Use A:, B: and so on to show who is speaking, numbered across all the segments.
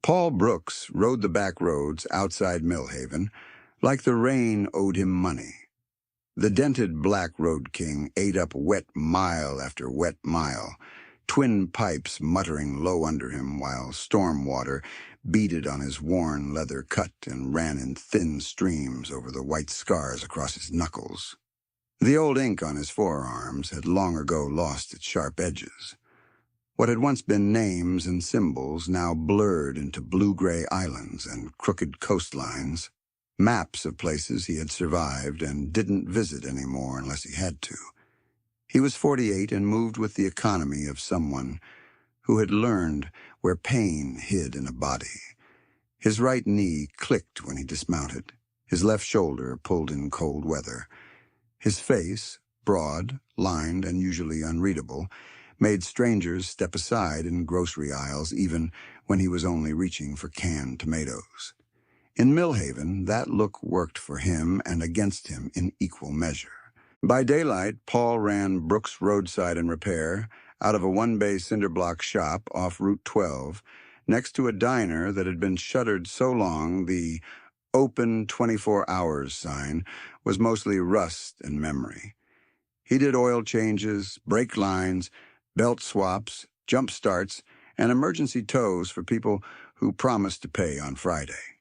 A: Paul Brooks rode the back roads outside Millhaven like the rain owed him money. The dented black road king ate up wet mile after wet mile, twin pipes muttering low under him while storm water beaded on his worn leather cut and ran in thin streams over the white scars across his knuckles. The old ink on his forearms had long ago lost its sharp edges. What had once been names and symbols now blurred into blue-gray islands and crooked coastlines, maps of places he had survived and didn't visit anymore unless he had to. He was 48 and moved with the economy of someone who had learned where pain hid in a body. His right knee clicked when he dismounted, his left shoulder pulled in cold weather. His face, broad, lined, and usually unreadable, made strangers step aside in grocery aisles even when he was only reaching for canned tomatoes. In Millhaven, that look worked for him and against him in equal measure. By daylight, Paul ran Brooks Roadside and Repair out of a one-bay cinder-block shop off Route 12 next to a diner that had been shuttered so long the "Open 24 Hours" sign was mostly rust and memory. He did oil changes, brake lines, belt swaps, jump starts, and emergency tows for people who promised to pay on Friday.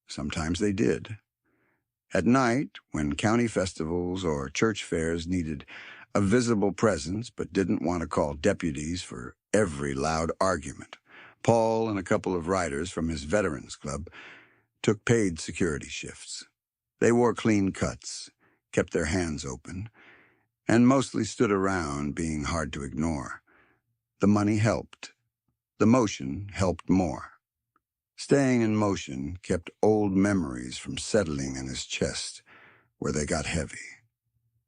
A: Sometimes they did. At night, when county festivals or church fairs needed a visible presence but didn't want to call deputies for every loud argument, Paul and a couple of riders from his veterans club took paid security shifts. They wore clean cuts, kept their hands open, and mostly stood around being hard to ignore. The money helped. The motion helped more. Staying in motion kept old memories from settling in his chest, where they got heavy.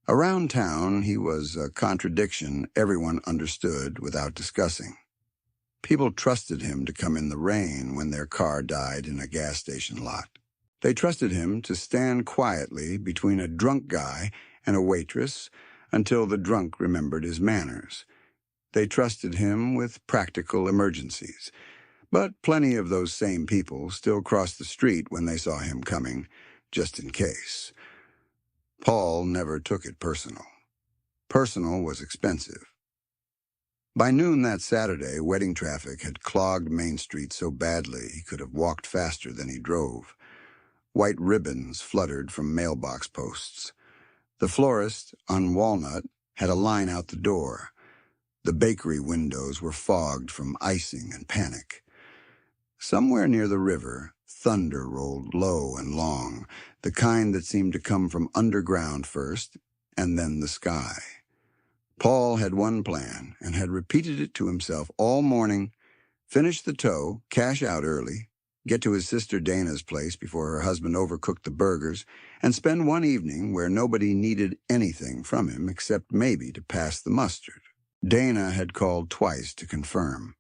A: Around town, he was a contradiction everyone understood without discussing. People trusted him to come in the rain when their car died in a gas station lot. They trusted him to stand quietly between a drunk guy and a waitress until the drunk remembered his manners. They trusted him with practical emergencies. But plenty of those same people still crossed the street when they saw him coming, just in case. Paul never took it personal. Personal was expensive. By noon that Saturday, wedding traffic had clogged Main Street so badly he could have walked faster than he drove. White ribbons fluttered from mailbox posts. The florist, on Walnut, had a line out the door. The bakery windows were fogged from icing and panic. Somewhere near the river, thunder rolled low and long, the kind that seemed to come from underground first, and then the sky. Paul had one plan, and had repeated it to himself all morning: finish the tow, cash out early, get to his sister Dana's place before her husband overcooked the burgers, and spend one evening where nobody needed anything from him except maybe to pass the mustard. Dana had called twice to confirm.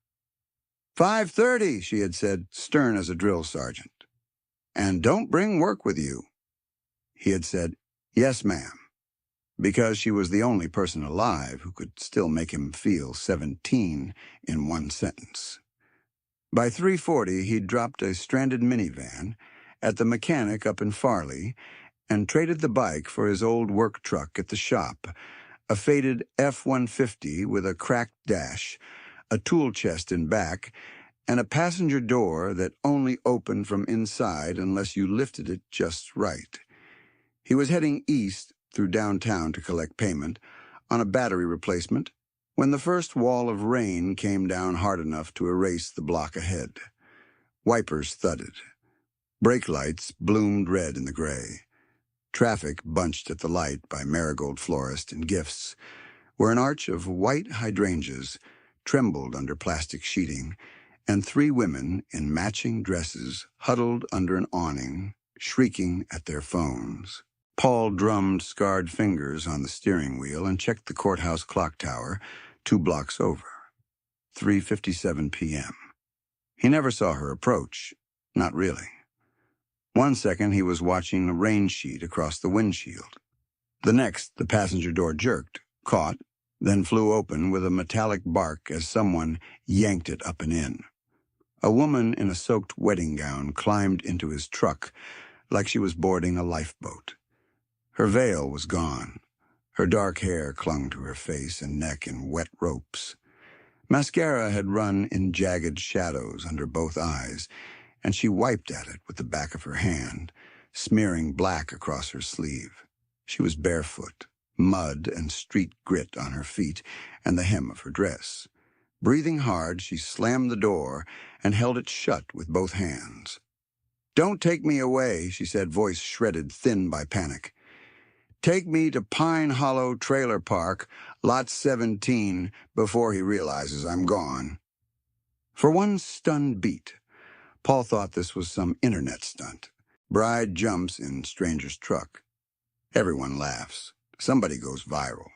A: 5:30, she had said, stern as a drill sergeant. And don't bring work with you. He had said, yes, ma'am, because she was the only person alive who could still make him feel 17 in one sentence. By 3:40, he'd dropped a stranded minivan at the mechanic up in Farley and traded the bike for his old work truck at the shop, a faded F-150 with a cracked dash, a tool chest in back, and a passenger door that only opened from inside unless you lifted it just right. He was heading east through downtown to collect payment on a battery replacement when the first wall of rain came down hard enough to erase the block ahead. Wipers thudded. Brake lights bloomed red in the gray. Traffic bunched at the light by Marigold Florist and Gifts, where an arch of white hydrangeas trembled under plastic sheeting, and 3 women in matching dresses huddled under an awning, shrieking at their phones. Paul drummed scarred fingers on the steering wheel and checked the courthouse clock tower 2 blocks over. 3:57 p.m. He never saw her approach. Not really. One second he was watching a rain sheet across the windshield. The next, the passenger door jerked, caught, then flew open with a metallic bark as someone yanked it up and in. A woman in a soaked wedding gown climbed into his truck like she was boarding a lifeboat. Her veil was gone. Her dark hair clung to her face and neck in wet ropes. Mascara had run in jagged shadows under both eyes, and she wiped at it with the back of her hand, smearing black across her sleeve. She was barefoot, mud and street grit on her feet and the hem of her dress. Breathing hard, she slammed the door and held it shut with both hands. "Don't take me away," she said, voice shredded thin by panic. "Take me to Pine Hollow Trailer Park, Lot 17, before he realizes I'm gone." For one stunned beat, Paul thought this was some internet stunt. Bride jumps in stranger's truck. Everyone laughs. Somebody goes viral.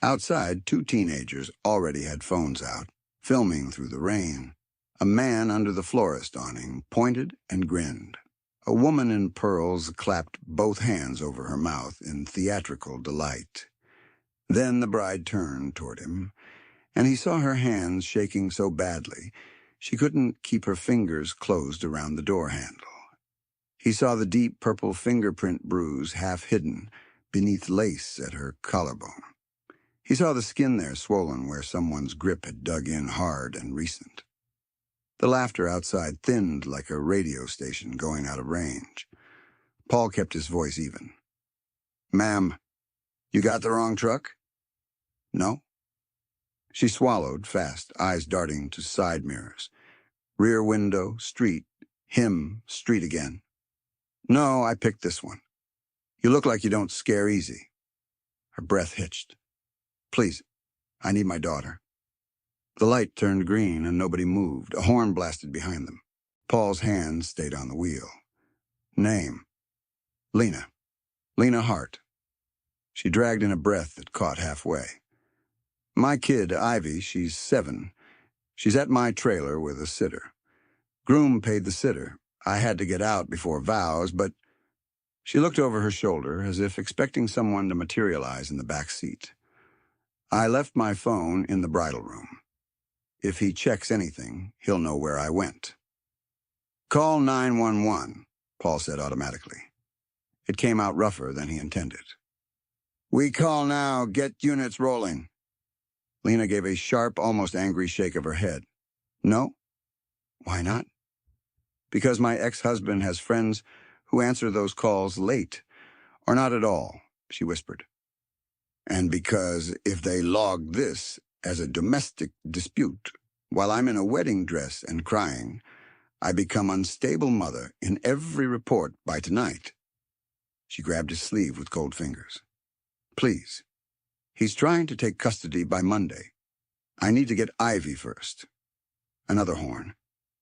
A: Outside, two teenagers already had phones out, filming through the rain. A man under the florist awning pointed and grinned. A woman in pearls clapped both hands over her mouth in theatrical delight. Then the bride turned toward him, and he saw her hands shaking so badly she couldn't keep her fingers closed around the door handle. He saw the deep purple fingerprint bruise half hidden beneath lace at her collarbone. He saw the skin there swollen where someone's grip had dug in hard and recent. The laughter outside thinned like a radio station going out of range. Paul kept his voice even. "Ma'am, you got the wrong truck?" "No." She swallowed fast, eyes darting to side mirrors. Rear window, street, him, street again. "No, I picked this one. You look like you don't scare easy." Her breath hitched. "Please, I need my daughter." The light turned green and nobody moved. A horn blasted behind them. Paul's hand stayed on the wheel. "Name?" "Lena. Lena Hart." She dragged in a breath that caught halfway. "My kid, Ivy, she's 7. She's at my trailer with a sitter. Groom paid the sitter. I had to get out before vows, but—" She looked over her shoulder as if expecting someone to materialize in the back seat. "I left my phone in the bridal room. If he checks anything, he'll know where I went." "Call 911, Paul said automatically. It came out rougher than he intended. "We call now. Get units rolling." Lena gave a sharp, almost angry shake of her head. "No." "Why not?" "Because my ex-husband has friends who answer those calls late, or not at all," she whispered. "And because if they log this as a domestic dispute, while I'm in a wedding dress and crying, I become unstable mother in every report by tonight." She grabbed his sleeve with cold fingers. "Please. He's trying to take custody by Monday. I need to get Ivy first." Another horn.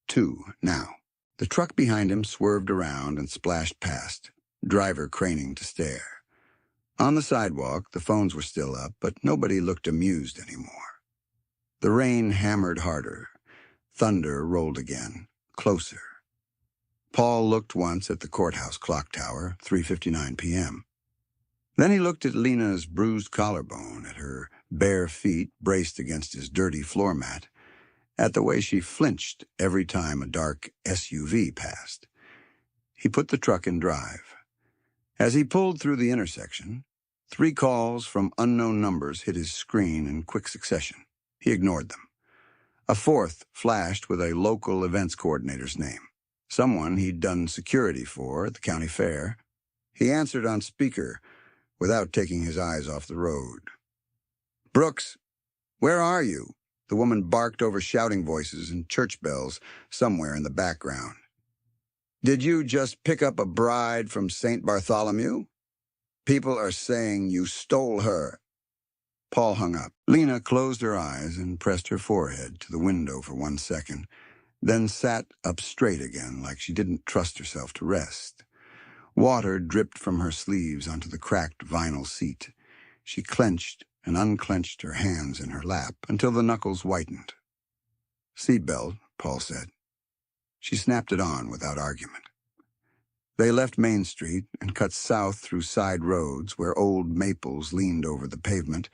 A: 2 now. The truck behind him swerved around and splashed past, driver craning to stare. On the sidewalk, the phones were still up, but nobody looked amused anymore. The rain hammered harder. Thunder rolled again, closer. Paul looked once at the courthouse clock tower, 3:59 p.m. Then he looked at Lena's bruised collarbone, at her bare feet braced against his dirty floor mat, at the way she flinched every time a dark SUV passed. He put the truck in drive. As he pulled through the intersection, 3 calls from unknown numbers hit his screen in quick succession. He ignored them. A 4th flashed with a local events coordinator's name, someone he'd done security for at the county fair. He answered on speaker without taking his eyes off the road. "Brooks, where are you?" The woman barked over shouting voices and church bells somewhere in the background. "Did you just pick up a bride from St. Bartholomew? People are saying you stole her." Paul hung up. Lena closed her eyes and pressed her forehead to the window for 1 second, then sat up straight again like she didn't trust herself to rest. Water dripped from her sleeves onto the cracked vinyl seat. She clenched and unclenched her hands in her lap until the knuckles whitened. "Seatbelt," Paul said. She snapped it on without argument. They left Main Street and cut south through side roads where old maples leaned over the pavement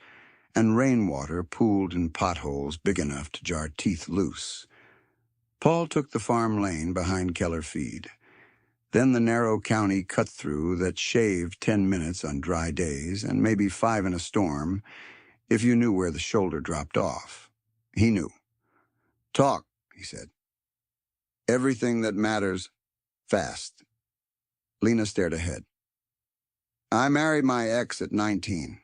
A: and rainwater pooled in potholes big enough to jar teeth loose. Paul took the farm lane behind Keller Feed, then the narrow county cut-through that shaved 10 minutes on dry days and maybe 5 in a storm if you knew where the shoulder dropped off. He knew. "Talk," he said. "Everything that matters, fast." Lena stared ahead. "I married my ex at 19.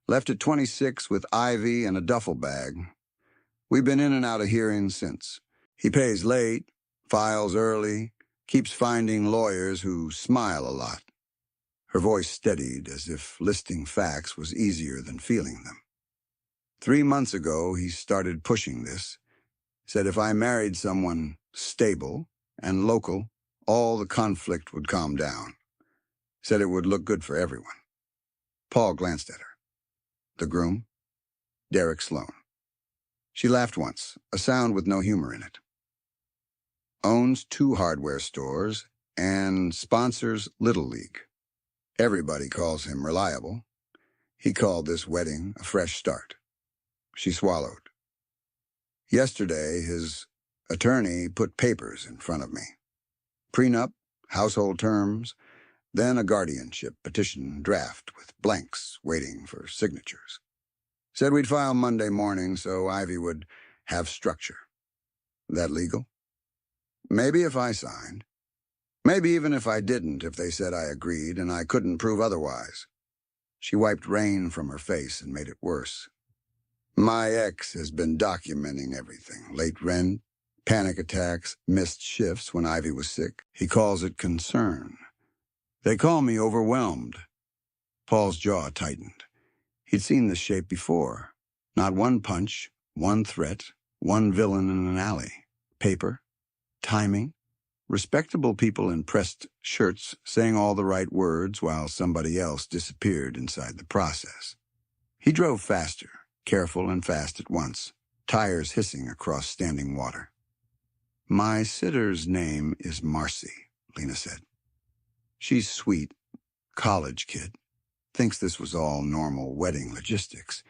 A: Left at 26 with Ivy and a duffel bag. We've been in and out of hearings since. He pays late, files early, keeps finding lawyers who smile a lot." Her voice steadied as if listing facts was easier than feeling them. 3 months ago, he started pushing this. Said if I married someone stable and local, all the conflict would calm down. Said it would look good for everyone. Paul glanced at her. The groom? Derek Sloan. She laughed once, a sound with no humor in it. Owns 2 hardware stores and sponsors Little League. Everybody calls him reliable. He called this wedding a fresh start. She swallowed. Yesterday, his attorney put papers in front of me. Prenup, household terms, then a guardianship petition draft with blanks waiting for signatures. Said we'd file Monday morning so Ivy would have structure. That legal? Maybe if I signed. Maybe even if I didn't, if they said I agreed and I couldn't prove otherwise. She wiped rain from her face and made it worse. My ex has been documenting everything. Late rent, panic attacks, missed shifts when Ivy was sick. He calls it concern. They call me overwhelmed. Paul's jaw tightened. He'd seen this shape before. Not one punch, one threat, one villain in an alley. Paper, timing, respectable people in pressed shirts saying all the right words while somebody else disappeared inside the process. He drove faster, careful and fast at once, tires hissing across standing water. My sitter's name is Marcy, Lena said. She's sweet, college kid, thinks this was all normal wedding logistics.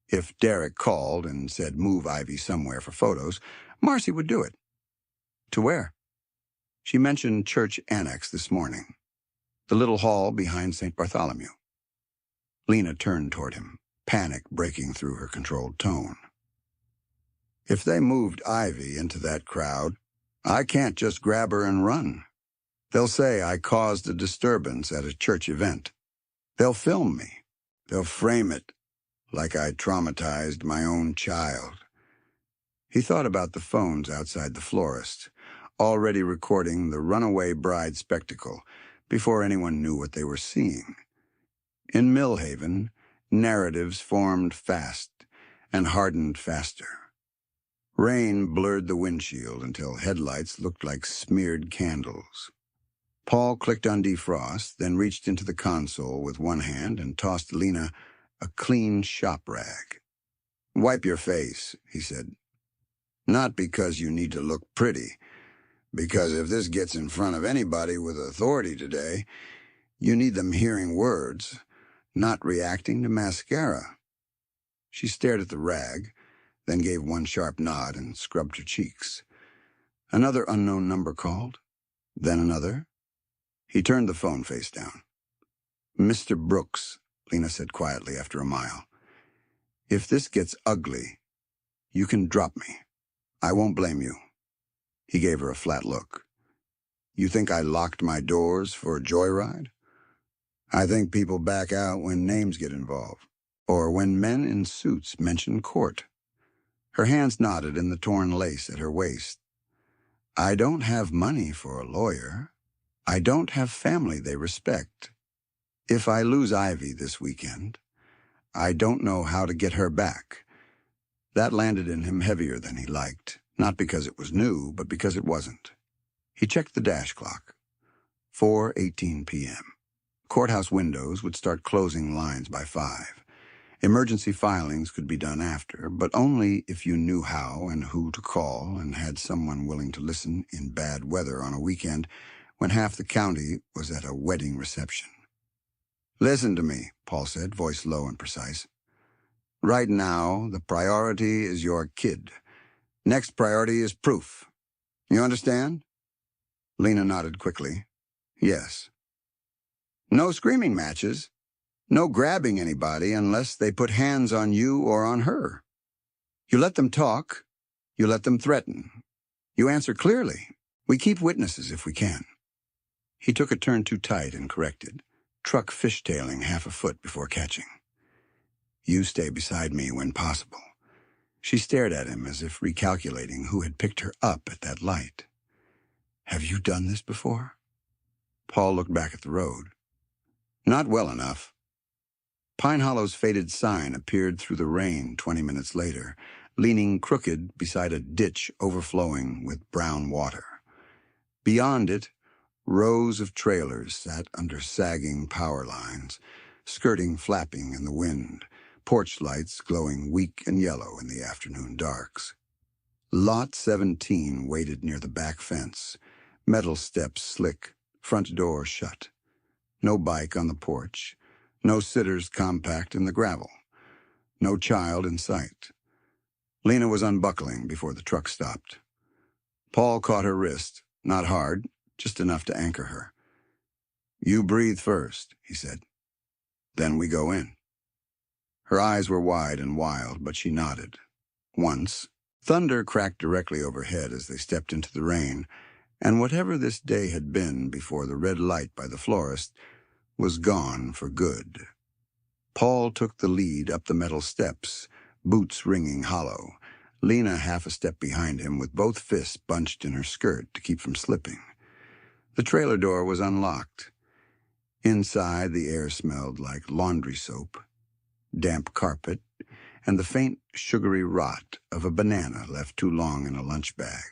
A: If Derek called and said move Ivy somewhere for photos, Marcy would do it. To where? She mentioned Church Annex this morning, the little hall behind St. Bartholomew. Lena turned toward him, panic breaking through her controlled tone. If they moved Ivy into that crowd, I can't just grab her and run. They'll say I caused a disturbance at a church event. They'll film me. They'll frame it like I traumatized my own child. He thought about the phones outside the florist, already recording the runaway bride spectacle before anyone knew what they were seeing. In Millhaven, narratives formed fast and hardened faster. Rain blurred the windshield until headlights looked like smeared candles. Paul clicked on defrost, then reached into the console with one hand and tossed Lena a clean shop rag. "Wipe your face," he said. "Not because you need to look pretty, because if this gets in front of anybody with authority today, you need them hearing words, not reacting to mascara." She stared at the rag, then gave one sharp nod and scrubbed her cheeks. Another unknown number called, then another. He turned the phone face down. "Mr. Brooks," Lena said quietly after a mile. "If this gets ugly, you can drop me. I won't blame you." He gave her a flat look. "You think I locked my doors for a joyride? I think people back out when names get involved, or when men in suits mention court." Her hands knotted in the torn lace at her waist. "I don't have money for a lawyer. I don't have family they respect. If I lose Ivy this weekend, I don't know how to get her back." That landed in him heavier than he liked, not because it was new, but because it wasn't. He checked the dash clock. 4:18 p.m. Courthouse windows would start closing lines by 5. Emergency filings could be done after, but only if you knew how and who to call and had someone willing to listen in bad weather on a weekend when half the county was at a wedding reception. "Listen to me," Paul said, voice low and precise. "Right now, the priority is your kid. Next priority is proof. You understand? Lena nodded quickly. Yes. No screaming matches. No grabbing anybody unless they put hands on you or on her. You let them talk. You let them threaten. You answer clearly. We keep witnesses if we can. He took a turn too tight and corrected, truck fishtailing half a foot before catching. You stay beside me when possible. She stared at him as if recalculating who had picked her up at that light. Have you done this before? Paul looked back at the road. Not well enough. Pine Hollow's faded sign appeared through the rain 20 minutes later, leaning crooked beside a ditch overflowing with brown water. Beyond it, rows of trailers sat under sagging power lines, skirting flapping in the wind, porch lights glowing weak and yellow in the afternoon darks. Lot 17 waited near the back fence, metal steps slick, front door shut. No bike on the porch, no sitters compact in the gravel, no child in sight. Lena was unbuckling before the truck stopped. Paul caught her wrist, not hard, just enough to anchor her. You breathe first, he said. Then we go in. Her eyes were wide and wild, but she nodded. Once, thunder cracked directly overhead as they stepped into the rain, and whatever this day had been before the red light by the florist was gone for good. Paul took the lead up the metal steps, boots ringing hollow, Lena half a step behind him with both fists bunched in her skirt to keep from slipping. The trailer door was unlocked. Inside, the air smelled like laundry soap, damp carpet, and the faint, sugary rot of a banana left too long in a lunch bag.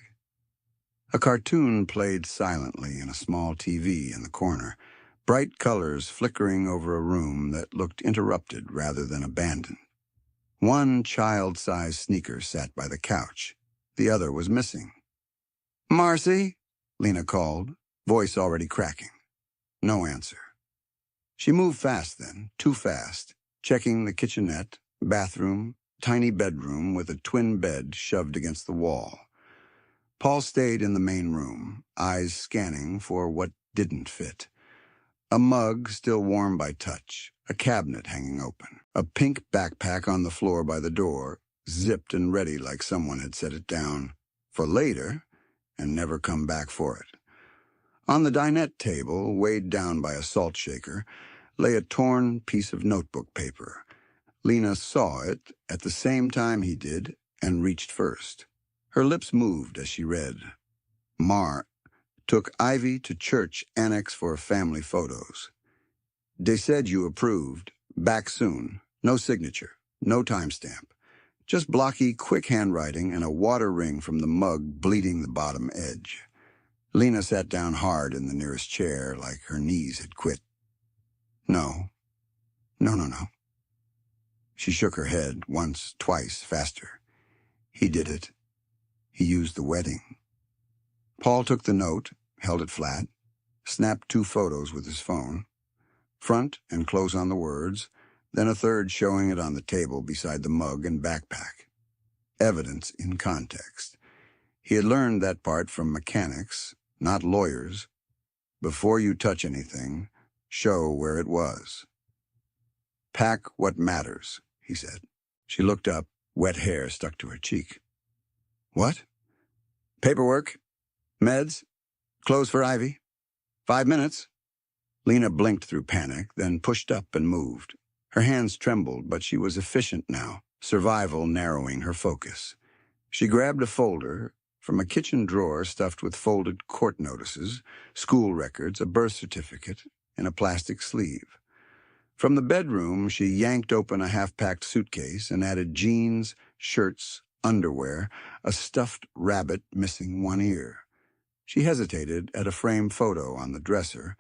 A: A cartoon played silently in a small TV in the corner, bright colors flickering over a room that looked interrupted rather than abandoned. One child-sized sneaker sat by the couch. The other was missing. "Marcy?" Lena called, voice already cracking. No answer. She moved fast then, too fast, checking the kitchenette, bathroom, tiny bedroom with a twin bed shoved against the wall. Paul stayed in the main room, eyes scanning for what didn't fit. A mug still warm by touch, a cabinet hanging open, a pink backpack on the floor by the door, zipped and ready like someone had set it down for later and never come back for it. On the dinette table, weighed down by a salt shaker, lay a torn piece of notebook paper. Lena saw it at the same time he did and reached first. Her lips moved as she read. Mar took Ivy to church annex for family photos. They said you approved. Back soon. No signature. No timestamp. Just blocky, quick handwriting and a water ring from the mug bleeding the bottom edge. Lena sat down hard in the nearest chair like her knees had quit. No. No. She shook her head once, twice, faster. He did it. He used the wedding. Paul took the note, held it flat, snapped 2 photos with his phone, front and close on the words, then a third showing it on the table beside the mug and backpack. Evidence in context. He had learned that part from mechanics, not lawyers. Before you touch anything, show where it was. Pack what matters, he said. She looked up, wet hair stuck to her cheek. What? Paperwork? Meds? Clothes for Ivy? 5 minutes? Lena blinked through panic, then pushed up and moved. Her hands trembled, but she was efficient now, survival narrowing her focus. She grabbed a folder from a kitchen drawer stuffed with folded court notices, school records, a birth certificate, and a plastic sleeve. From the bedroom, she yanked open a half-packed suitcase and added jeans, shirts, underwear, a stuffed rabbit missing one ear. She hesitated at a framed photo on the dresser,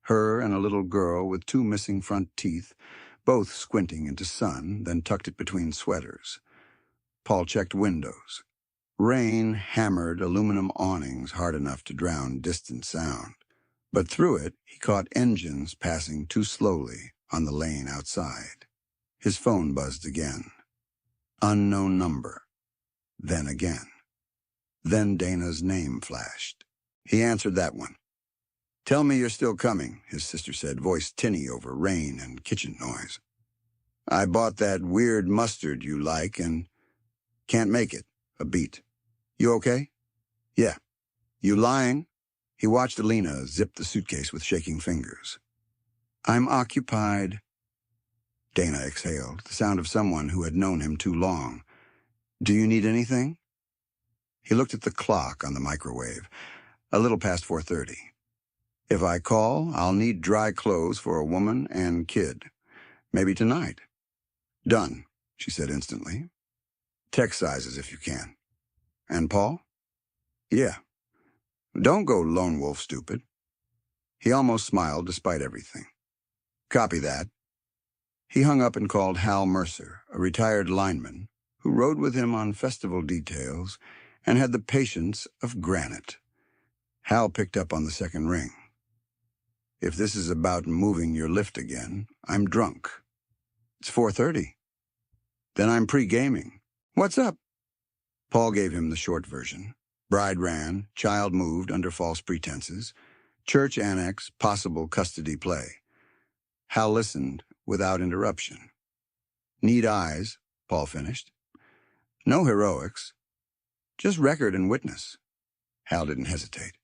A: her and a little girl with 2 missing front teeth, both squinting into sun, then tucked it between sweaters. Paul checked windows. Rain hammered aluminum awnings hard enough to drown distant sound. But through it, he caught engines passing too slowly on the lane outside. His phone buzzed again. Unknown number. Then again. Then Dana's name flashed. He answered that one. "Tell me you're still coming," his sister said, voice tinny over rain and kitchen noise. "I bought that weird mustard you like and can't make it." A beat. "You okay?" "Yeah." "You lying?" He watched Alina zip the suitcase with shaking fingers. "I'm occupied." Dana exhaled, the sound of someone who had known him too long. "Do you need anything?" He looked at the clock on the microwave, a little past 4:30. "If I call, I'll need dry clothes for a woman and kid. Maybe tonight." "Done," she said instantly. "Text sizes if you can." "And Paul?" "Yeah. Don't go lone wolf stupid." He almost smiled despite everything. "Copy that." He hung up and called Hal Mercer, a retired lineman who rode with him on festival details and had the patience of granite. Hal picked up on the second ring. "If this is about moving your lift again, I'm drunk." "It's 4:30. "Then I'm pre-gaming." "What's up?" Paul gave him the short version. Bride ran, child moved under false pretenses, church annex, possible custody play. Hal listened without interruption. "Need eyes," Paul finished. "No heroics. Just record and witness." Hal didn't hesitate.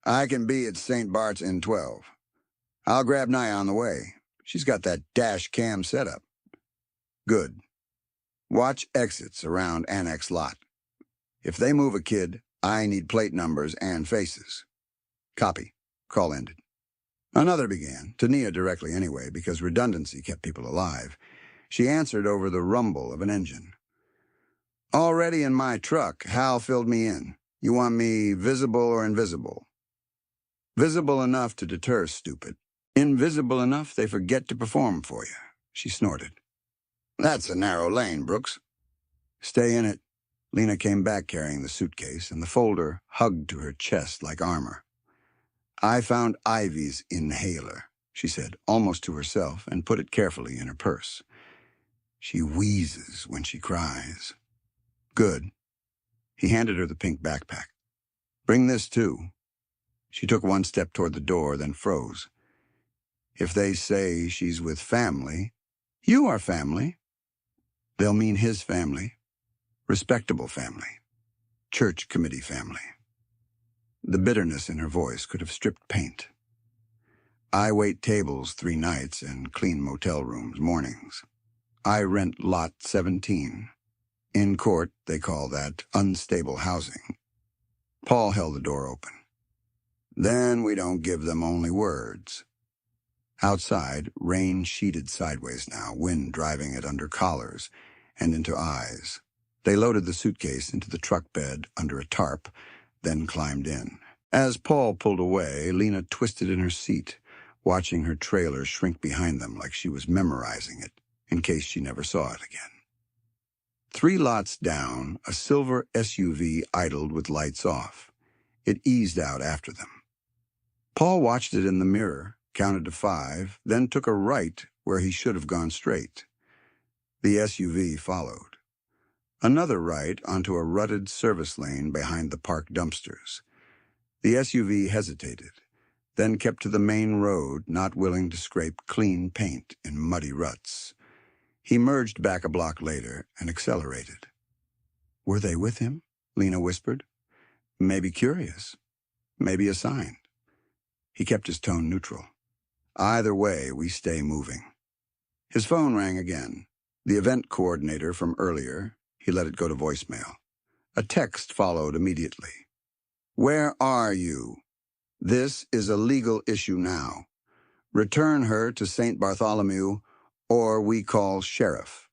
A: "I can be at St. Bart's in 12. I'll grab Nia on the way. She's got that dash cam setup." "Good. Watch exits around annex lot. If they move a kid, I need plate numbers and faces." "Copy." Call ended. Another began, to Nia directly anyway, because redundancy kept people alive. She answered over the rumble of an engine. "Already in my truck, Hal filled me in. You want me visible or invisible?" "Visible enough to deter stupid. Invisible enough they forget to perform for you," she snorted. "That's a narrow lane, Brooks." "Stay in it." Lena came back carrying the suitcase and the folder hugged to her chest like armor. "I found Ivy's inhaler," she said, almost to herself, and put it carefully in her purse. "She wheezes when she cries." "Good." He handed her the pink backpack. "Bring this too." She took one step toward the door, then froze. "If they say she's with family—" "You are family." "They'll mean his family. Respectable family. Church committee family." The bitterness in her voice could have stripped paint. "I wait tables 3 nights and clean motel rooms mornings. I rent lot 17. In court, they call that unstable housing." Paul held the door open. "Then we don't give them only words." Outside, rain sheeted sideways now, wind driving it under collars and into eyes. They loaded the suitcase into the truck bed under a tarp, then climbed in. As Paul pulled away, Lena twisted in her seat, watching her trailer shrink behind them like she was memorizing it, in case she never saw it again. 3 lots down, a silver SUV idled with lights off. It eased out after them. Paul watched it in the mirror, counted to 5, then took a right where he should have gone straight. The SUV followed. Another right onto a rutted service lane behind the parked dumpsters. The SUV hesitated, then kept to the main road, not willing to scrape clean paint in muddy ruts. He merged back a block later and accelerated. "Were they with him?" Lena whispered. "Maybe curious. Maybe a sign." He kept his tone neutral. "Either way, we stay moving." His phone rang again. The event coordinator from earlier. He let it go to voicemail. A text followed immediately. "Where are you? This is a legal issue now. Return her to St. Bartholomew, or we call sheriff."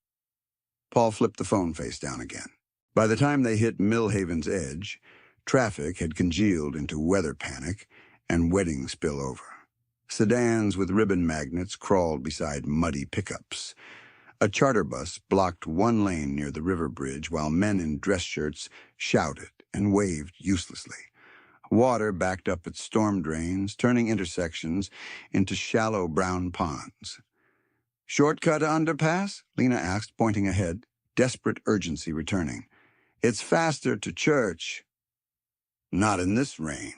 A: Paul flipped the phone face down again. By the time they hit Millhaven's edge, traffic had congealed into weather panic and wedding spillover. Sedans with ribbon magnets crawled beside muddy pickups. A charter bus blocked one lane near the river bridge while men in dress shirts shouted and waved uselessly. Water backed up at storm drains, turning intersections into shallow brown ponds. "Shortcut underpass?" Lena asked, pointing ahead, desperate urgency returning. It's faster to church. Not in this rain.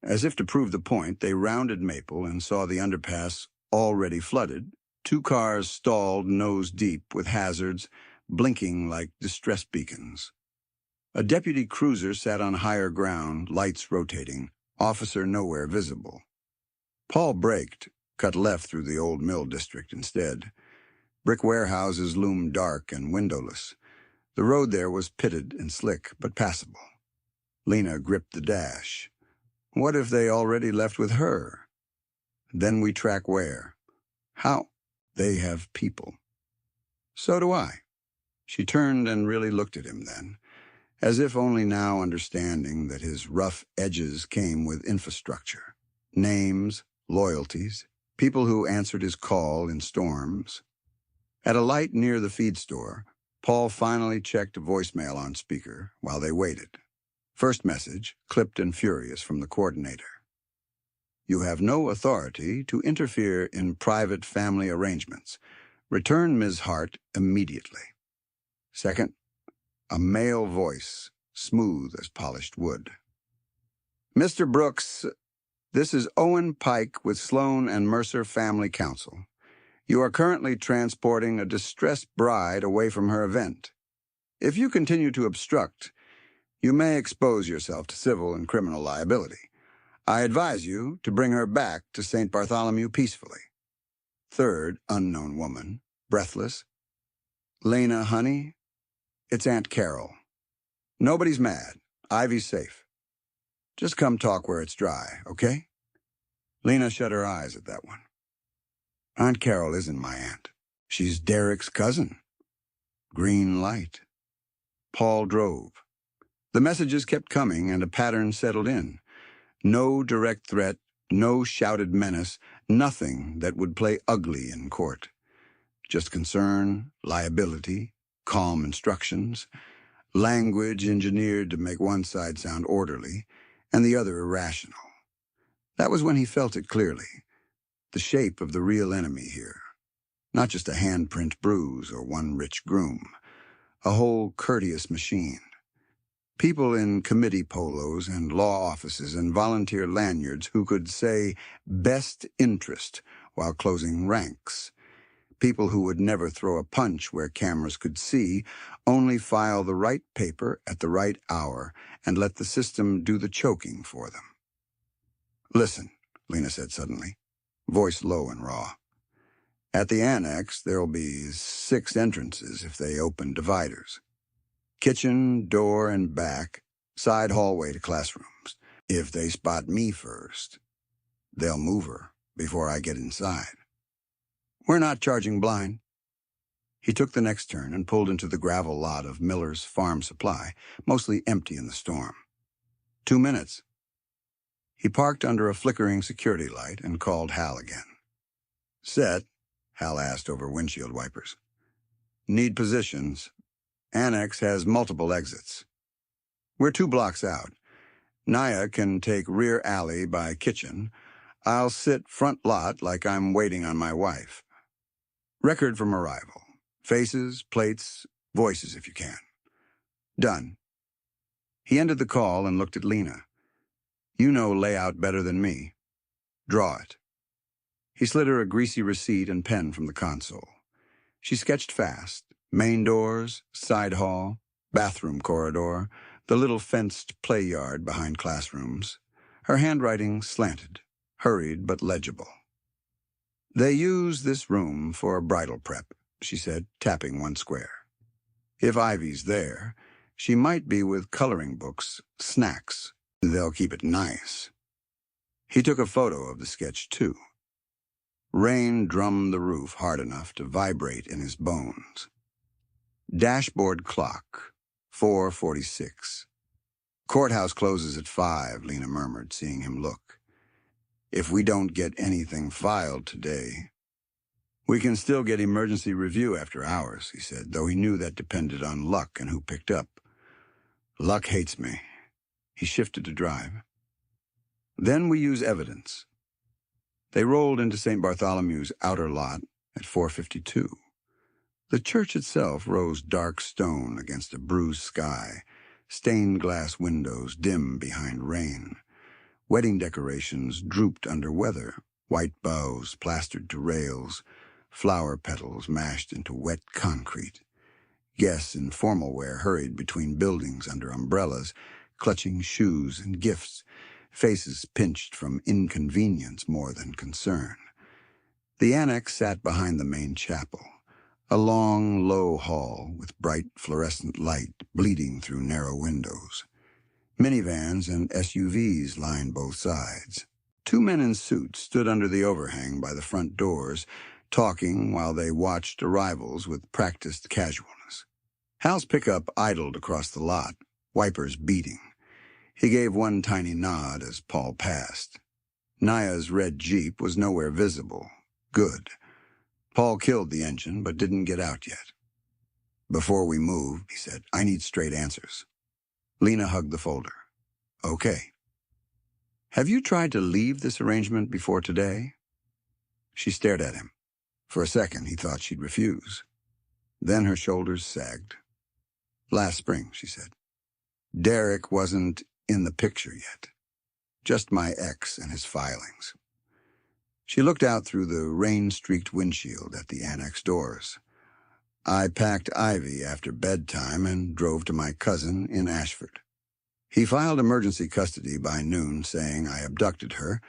A: As if to prove the point, they rounded Maple and saw the underpass already flooded, 2 cars stalled nose deep with hazards, blinking like distress beacons. A deputy cruiser sat on higher ground, lights rotating, officer nowhere visible. Paul braked, cut left through the old mill district instead. Brick warehouses loomed dark and windowless. The road there was pitted and slick, but passable. Lena gripped the dash. What if they already left with her? Then we track where? How? They have people. So do I. She turned and really looked at him then, as if only now understanding that his rough edges came with infrastructure. Names, loyalties, people who answered his call in storms. At a light near the feed store, Paul finally checked a voicemail on speaker while they waited. First message, clipped and furious from the coordinator. You have no authority to interfere in private family arrangements. Return Ms. Hart immediately. Second, a male voice, smooth as polished wood. Mr. Brooks, this is Owen Pike with Sloan and Mercer Family Council. You are currently transporting a distressed bride away from her event. If you continue to obstruct, you may expose yourself to civil and criminal liability. I advise you to bring her back to St. Bartholomew peacefully. Third, unknown woman, breathless. Lena, honey, it's Aunt Carol. Nobody's mad. Ivy's safe. Just come talk where it's dry, okay? Lena shut her eyes at that one. Aunt Carol isn't my aunt. She's Derek's cousin. Green light. Paul drove. The messages kept coming and a pattern settled in. No direct threat, no shouted menace, nothing that would play ugly in court. Just concern, liability, calm instructions, language engineered to make one side sound orderly and the other irrational. That was when he felt it clearly, the shape of the real enemy here. Not just a handprint bruise or one rich groom, a whole courteous machine. People in committee polos and law offices and volunteer lanyards who could say best interest while closing ranks. People who would never throw a punch where cameras could see, only file the right paper at the right hour and let the system do the choking for them. Listen, Lena said suddenly, voice low and raw. At the annex, there'll be 6 entrances if they open dividers. Kitchen, door, and back, side hallway to classrooms. If they spot me first, they'll move her before I get inside. We're not charging blind. He took the next turn and pulled into the gravel lot of Miller's Farm Supply, mostly empty in the storm. 2 minutes. He parked under a flickering security light and called Hal again. Set, Hal asked over windshield wipers. Need positions. Annex has multiple exits. We're 2 blocks out. Naya can take rear alley by kitchen. I'll sit front lot like I'm waiting on my wife. Record from arrival. Faces, plates, voices if you can. Done. He ended the call and looked at Lena. You know layout better than me. Draw it. He slid her a greasy receipt and pen from the console. She sketched fast. Main doors, side hall, bathroom corridor, the little fenced play yard behind classrooms. Her handwriting slanted, hurried but legible. They use this room for bridal prep, she said, tapping one square. If Ivy's there, she might be with coloring books, snacks. They'll keep it nice. He took a photo of the sketch, too. Rain drummed the roof hard enough to vibrate in his bones. Dashboard clock, 4:46. Courthouse closes at 5, Lena murmured, seeing him look. If we don't get anything filed today, we can still get emergency review after hours, he said, though he knew that depended on luck and who picked up. Luck hates me. He shifted to drive. Then we use evidence. They rolled into St. Bartholomew's outer lot at 4:52. The church itself rose dark stone against a bruised sky, stained glass windows dim behind rain. Wedding decorations drooped under weather, white boughs plastered to rails, flower petals mashed into wet concrete. Guests in formal wear hurried between buildings under umbrellas, clutching shoes and gifts, faces pinched from inconvenience more than concern. The annex sat behind the main chapel, a long, low hall with bright fluorescent light bleeding through narrow windows. Minivans and SUVs lined both sides. Two men in suits stood under the overhang by the front doors, talking while they watched arrivals with practiced casualness. Hal's pickup idled across the lot, wipers beating. He gave one tiny nod as Paul passed. Naya's red Jeep was nowhere visible. Good. Paul killed the engine, but didn't get out yet. "Before we move," he said, "I need straight answers." Lena hugged the folder. "Okay. Have you tried to leave this arrangement before today?" She stared at him. For a second, he thought she'd refuse. Then her shoulders sagged. "Last spring," she said. "Derek wasn't in the picture yet. Just my ex and his filings." She looked out through the rain-streaked windshield at the annex doors. "I packed Ivy after bedtime and drove to my cousin in Ashford. He filed emergency custody by noon, saying I abducted her,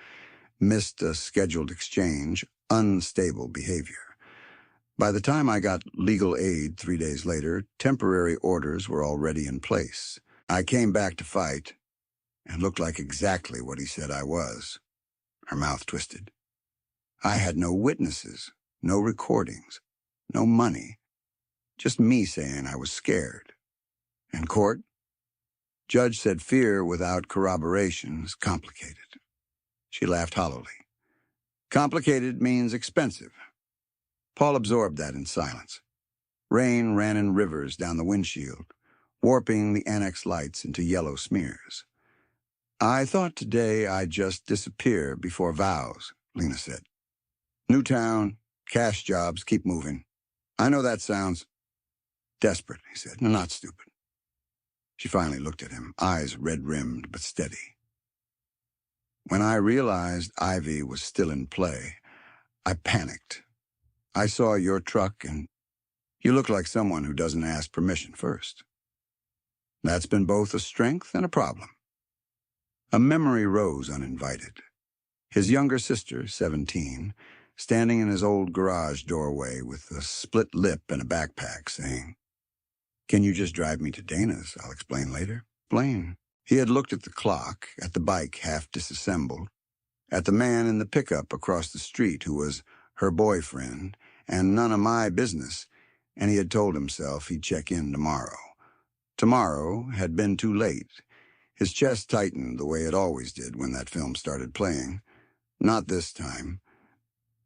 A: missed a scheduled exchange, unstable behavior. By the time I got legal aid 3 days later, temporary orders were already in place. I came back to fight and looked like exactly what he said I was." Her mouth twisted. "I had no witnesses, no recordings, no money. Just me saying I was scared. And court? Judge said fear without corroboration is complicated." She laughed hollowly. "Complicated means expensive." Paul absorbed that in silence. Rain ran in rivers down the windshield, warping the annex lights into yellow smears. "I thought today I'd just disappear before vows," Lena said. "New town, cash jobs, keep moving. I know that sounds desperate," he said. "No, not stupid." She finally looked at him, eyes red-rimmed but steady. "When I realized Ivy was still in play, I panicked. I saw your truck, and you look like someone who doesn't ask permission first. That's been both a strength and a problem." A memory rose uninvited. His younger sister, 17, standing in his old garage doorway with a split lip and a backpack, saying, "Can you just drive me to Dana's? I'll explain later." Explain. He had looked at the clock, at the bike half disassembled, at the man in the pickup across the street who was her boyfriend, and none of my business, and he had told himself he'd check in tomorrow. Tomorrow had been too late. His chest tightened the way it always did when that film started playing. Not this time.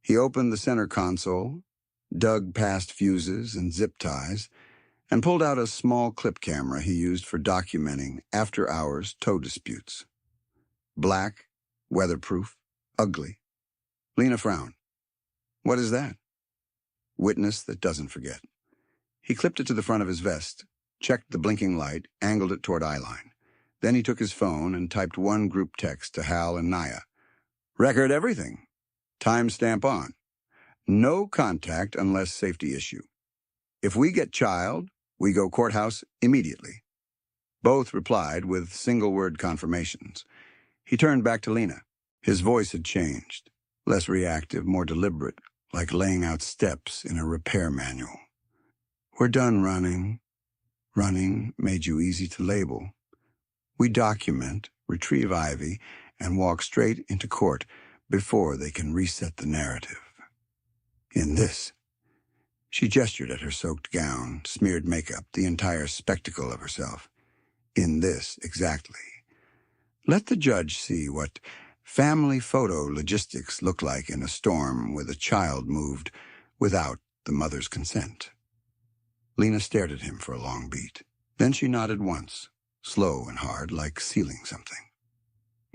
A: He opened the center console, dug past fuses and zip ties, and pulled out a small clip camera he used for documenting after-hours tow disputes. Black, weatherproof, ugly. Lena frowned. "What is that?" "Witness that doesn't forget." He clipped it to the front of his vest, checked the blinking light, angled it toward eyeline. Then he took his phone and typed one group text to Hal and Naya. "Record everything. Timestamp on. No contact unless safety issue. If we get child, we go courthouse immediately." Both replied with single-word confirmations. He turned back to Lena. His voice had changed, less reactive, more deliberate, like laying out steps in a repair manual. "We're done running. Running made you easy to label. We document, retrieve Ivy, and walk straight into court before they can reset the narrative. In this," she gestured at her soaked gown, smeared makeup, the entire spectacle of herself. "In this, exactly. Let the judge see what family photo logistics look like in a storm with a child moved without the mother's consent." Lena stared at him for a long beat. Then she nodded once, slow and hard, like sealing something.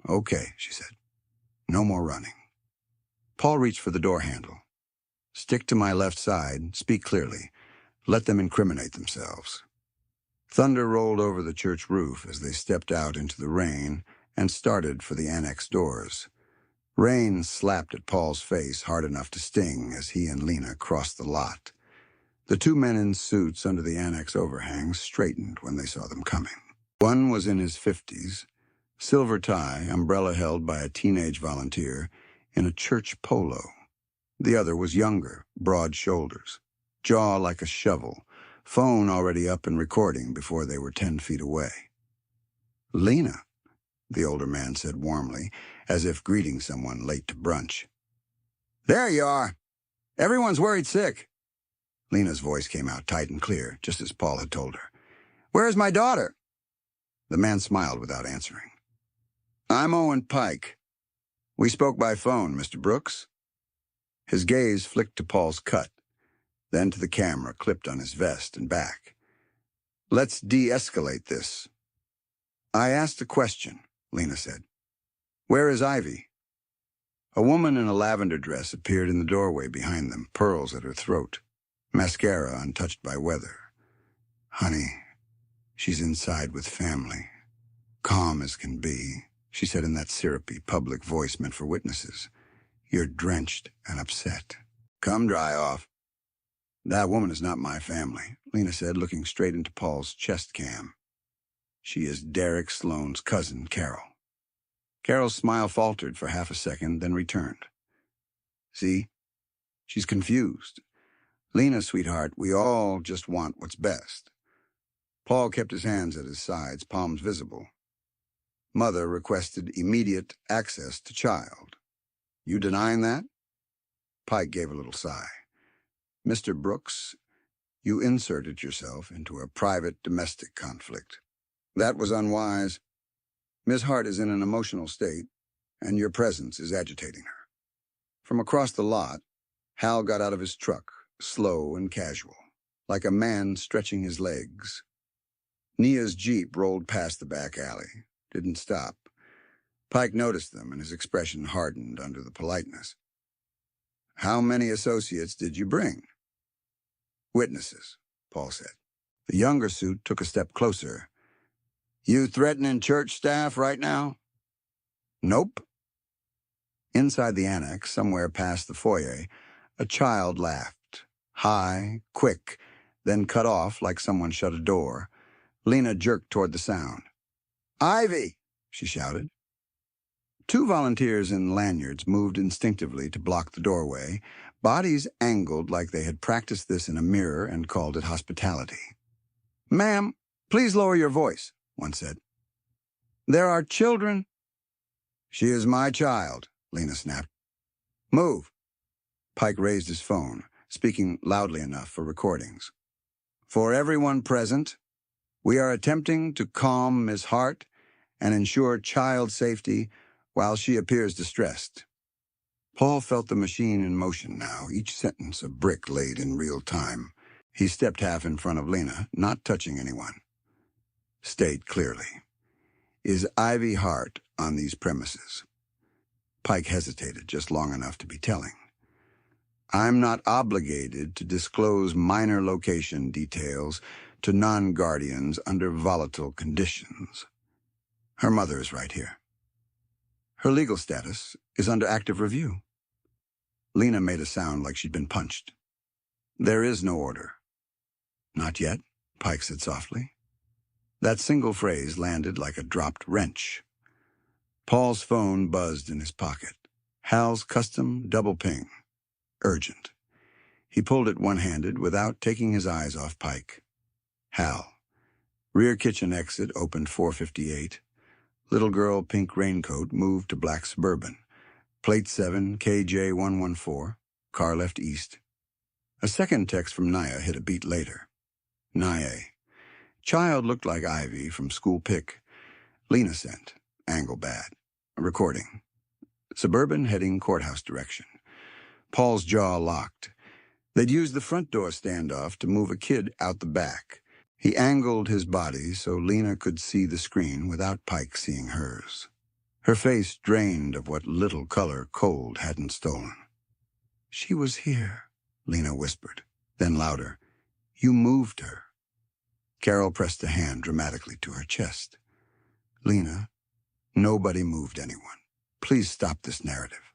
A: "Okay," she said. "No more running." Paul reached for the door handle. "Stick to my left side, speak clearly. Let them incriminate themselves. Thunder rolled over the church roof as they stepped out into the rain and started for the annex doors. Rain slapped at Paul's face hard enough to sting as he and Lena crossed the lot. The two men in suits under the annex overhangs straightened when they saw them coming. One was in his 50s, silver tie, umbrella held by a teenage volunteer, in a church polo. The other was younger, broad shoulders, jaw like a shovel, phone already up and recording before they were 10 feet away. "Lena," the older man said warmly, as if greeting someone late to brunch. "There you are. Everyone's worried sick." Lena's voice came out tight and clear, just as Paul had told her. "Where's my daughter?" The man smiled without answering. "I'm Owen Pike. We spoke by phone, Mr. Brooks." His gaze flicked to Paul's cut, then to the camera clipped on his vest and back. "Let's de-escalate this." "I asked a question," Lena said. "Where is Ivy?" A woman in a lavender dress appeared in the doorway behind them, pearls at her throat, mascara untouched by weather. "Honey, she's inside with family. Calm as can be," she said in that syrupy public voice meant for witnesses. "You're drenched and upset. Come dry off." "That woman is not my family," Lena said, looking straight into Paul's chest cam. "She is Derek Sloane's cousin, Carol." Carol's smile faltered for half a second, then returned. "See? She's confused. Lena, sweetheart, we all just want what's best." Paul kept his hands at his sides, palms visible. "Mother requested immediate access to child. You denying that?" Pike gave a little sigh. "Mr. Brooks, you inserted yourself into a private domestic conflict. That was unwise. Miss Hart is in an emotional state, and your presence is agitating her." From across the lot, Hal got out of his truck, slow and casual, like a man stretching his legs. Nia's Jeep rolled past the back alley, didn't stop. Pike noticed them, and his expression hardened under the politeness. "How many associates did you bring?" "Witnesses," Paul said. The younger suit took a step closer. "You threatening church staff right now?" "Nope." Inside the annex, somewhere past the foyer, a child laughed. High, quick, then cut off like someone shut a door. Lena jerked toward the sound. "Ivy!" she shouted. Two volunteers in lanyards moved instinctively to block the doorway, bodies angled like they had practiced this in a mirror and called it hospitality. "Ma'am, please lower your voice," one said. "There are children." "She is my child," Lena snapped. "Move." Pike raised his phone, speaking loudly enough for recordings. "For everyone present, we are attempting to calm Miss Hart and ensure child safety while she appears distressed." Paul felt the machine in motion now, each sentence a brick laid in real time. He stepped half in front of Lena, not touching anyone. State clearly, "Is Ivy Hart on these premises?" Pike hesitated just long enough to be telling. "I'm not obligated to disclose minor location details to non-guardians under volatile conditions. Her mother is right here. Her legal status is under active review." Lena made a sound like she'd been punched. "There is no order." "Not yet," Pike said softly. That single phrase landed like a dropped wrench. Paul's phone buzzed in his pocket. Hal's custom double ping. Urgent. He pulled it one-handed without taking his eyes off Pike. Hal. Rear kitchen exit opened 458. Little girl pink raincoat moved to black Suburban. Plate 7, KJ114. Car left east. A second text from Nia hit a beat later. Nia. Child looked like Ivy from school pic. Lena sent. Angle bad. Recording. Suburban heading courthouse direction. Paul's jaw locked. They'd used the front door standoff to move a kid out the back. He angled his body so Lena could see the screen without Pike seeing hers. Her face drained of what little color cold hadn't stolen. "She was here," Lena whispered, then louder. You moved her. Carol pressed a hand dramatically to her chest. Lena, nobody moved anyone. Please stop this narrative.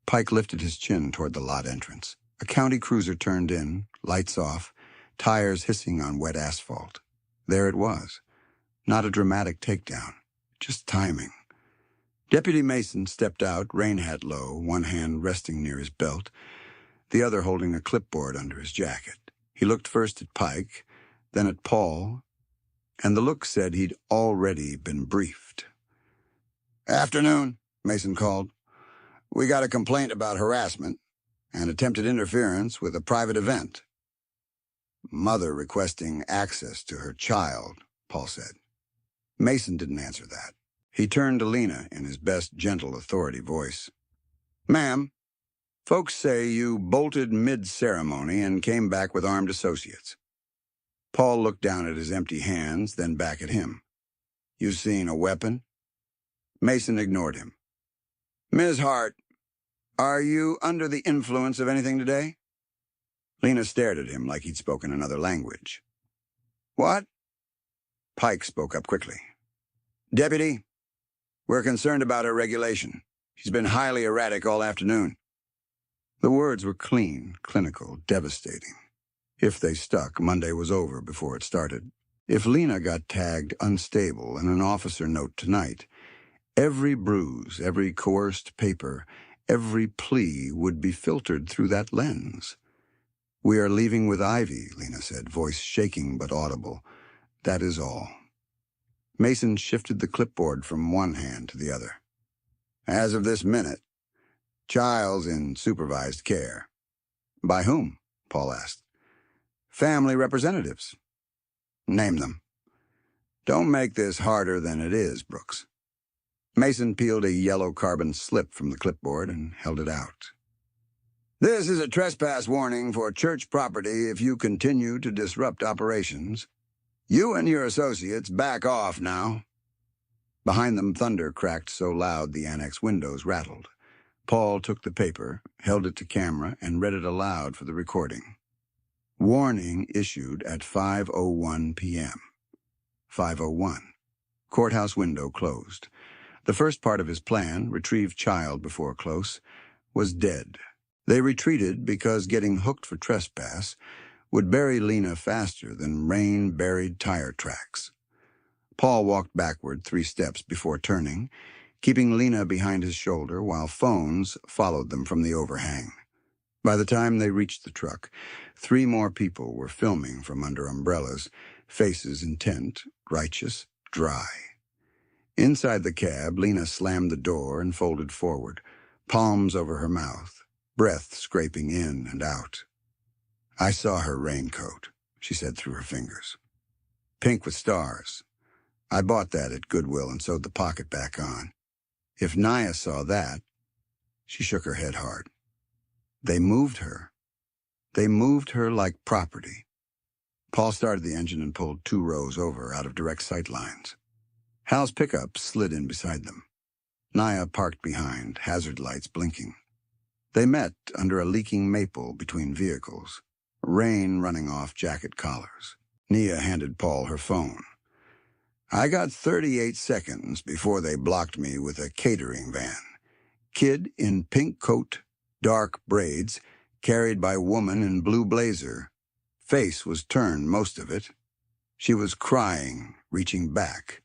A: Pike lifted his chin toward the lot entrance. A county cruiser turned in, lights off, tires hissing on wet asphalt. There it was. Not a dramatic takedown, just timing. Deputy Mason stepped out, rain hat low, one hand resting near his belt, the other holding a clipboard under his jacket. He looked first at Pike, then at Paul, and the look said he'd already been briefed. "Afternoon," Mason called. "We got a complaint about harassment and attempted interference with a private event." "Mother requesting access to her child," Paul said. Mason didn't answer that. He turned to Lena in his best gentle authority voice. "Ma'am, folks say you bolted mid-ceremony and came back with armed associates." Paul looked down at his empty hands, then back at him. "You seen a weapon?" Mason ignored him. "Ms. Hart, are you under the influence of anything today?" Lena stared at him like he'd spoken another language. "What?" Pike spoke up quickly. "Deputy, we're concerned about her regulation. She's been highly erratic all afternoon." The words were clean, clinical, devastating. If they stuck, Monday was over before it started. If Lena got tagged unstable in an officer note tonight, every bruise, every coerced paper, every plea would be filtered through that lens. "We are leaving with Ivy," Lena said, voice shaking but audible. "That is all." Mason shifted the clipboard from one hand to the other. "As of this minute, child's in supervised care." "By whom?" Paul asked. "Family representatives." "Name them." "Don't make this harder than it is, Brooks." Mason peeled a yellow carbon slip from the clipboard and held it out. "This is a trespass warning for church property if you continue to disrupt operations. You and your associates back off now." Behind them, thunder cracked so loud the annex windows rattled. Paul took the paper, held it to camera, and read it aloud for the recording. Warning issued at 5:01 p.m. 5:01. Courthouse window closed. The first part of his plan, retrieve child before close, was dead. They retreated because getting hooked for trespass would bury Lena faster than rain-buried tire tracks. Paul walked backward 3 steps before turning, keeping Lena behind his shoulder while phones followed them from the overhang. By the time they reached the truck, 3 more people were filming from under umbrellas, faces intent, righteous, dry. Inside the cab, Lena slammed the door and folded forward, palms over her mouth, breath scraping in and out. "I saw her raincoat," she said through her fingers. "Pink with stars. I bought that at Goodwill and sewed the pocket back on. If Naya saw that..." She shook her head hard. "They moved her. They moved her like property." Paul started the engine and pulled 2 rows over out of direct sight lines. Hal's pickup slid in beside them. Naya parked behind, hazard lights blinking. They met under a leaking maple between vehicles, rain running off jacket collars. Nia handed Paul her phone. "I got 38 seconds before they blocked me with a catering van. Kid in pink coat, dark braids, carried by woman in blue blazer. Face was turned, most of it. She was crying, reaching back."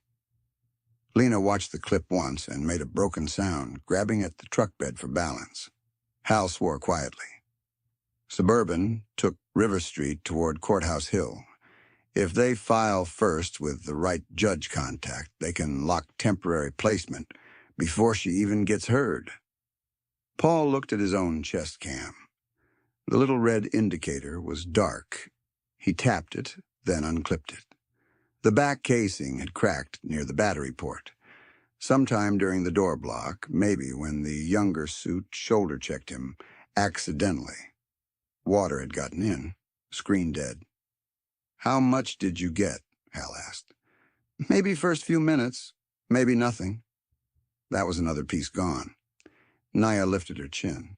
A: Lena watched the clip once and made a broken sound, grabbing at the truck bed for balance. Hal swore quietly. Suburban took River Street toward Courthouse Hill. If they file first with the right judge contact, they can lock temporary placement before she even gets heard. Paul looked at his own chest cam. The little red indicator was dark. He tapped it, then unclipped it. The back casing had cracked near the battery port. Sometime during the door block, maybe when the younger suit shoulder-checked him, accidentally. Water had gotten in, screen dead. "How much did you get?" Hal asked. "Maybe first few minutes, maybe nothing." That was another piece gone. Naya lifted her chin.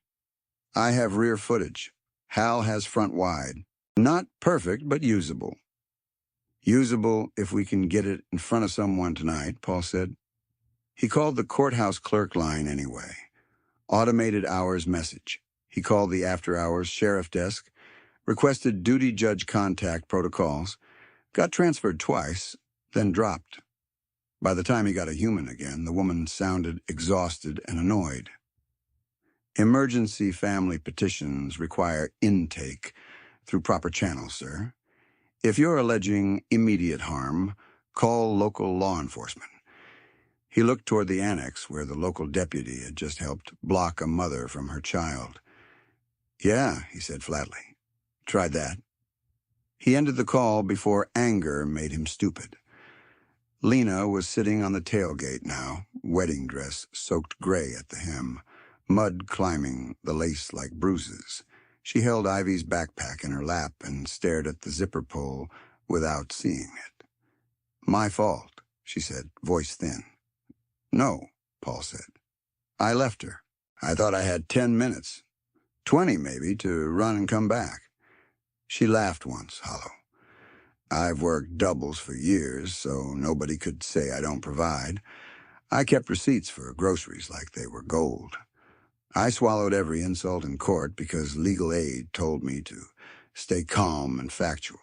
A: "I have rear footage. Hal has front wide. Not perfect, but usable. Usable if we can get it in front of someone tonight, Paul said. He called the courthouse clerk line anyway. Automated hours message. He called the after-hours sheriff desk, requested duty judge contact protocols, got transferred twice, then dropped. By the time he got a human again, the woman sounded exhausted and annoyed. Emergency family petitions require intake through proper channels, sir. If you're alleging immediate harm, call local law enforcement. He looked toward the annex where the local deputy had just helped block a mother from her child. Yeah, he said flatly. Tried that. He ended the call before anger made him stupid. Lena was sitting on the tailgate now, wedding dress soaked gray at the hem, mud climbing the lace like bruises. She held Ivy's backpack in her lap and stared at the zipper pull without seeing it. My fault, she said, voice thin. No, Paul said. I left her. I thought I had 10 minutes, 20 maybe, to run and come back. She laughed once, hollow. I've worked doubles for years, so nobody could say I don't provide. I kept receipts for groceries like they were gold. I swallowed every insult in court because legal aid told me to stay calm and factual.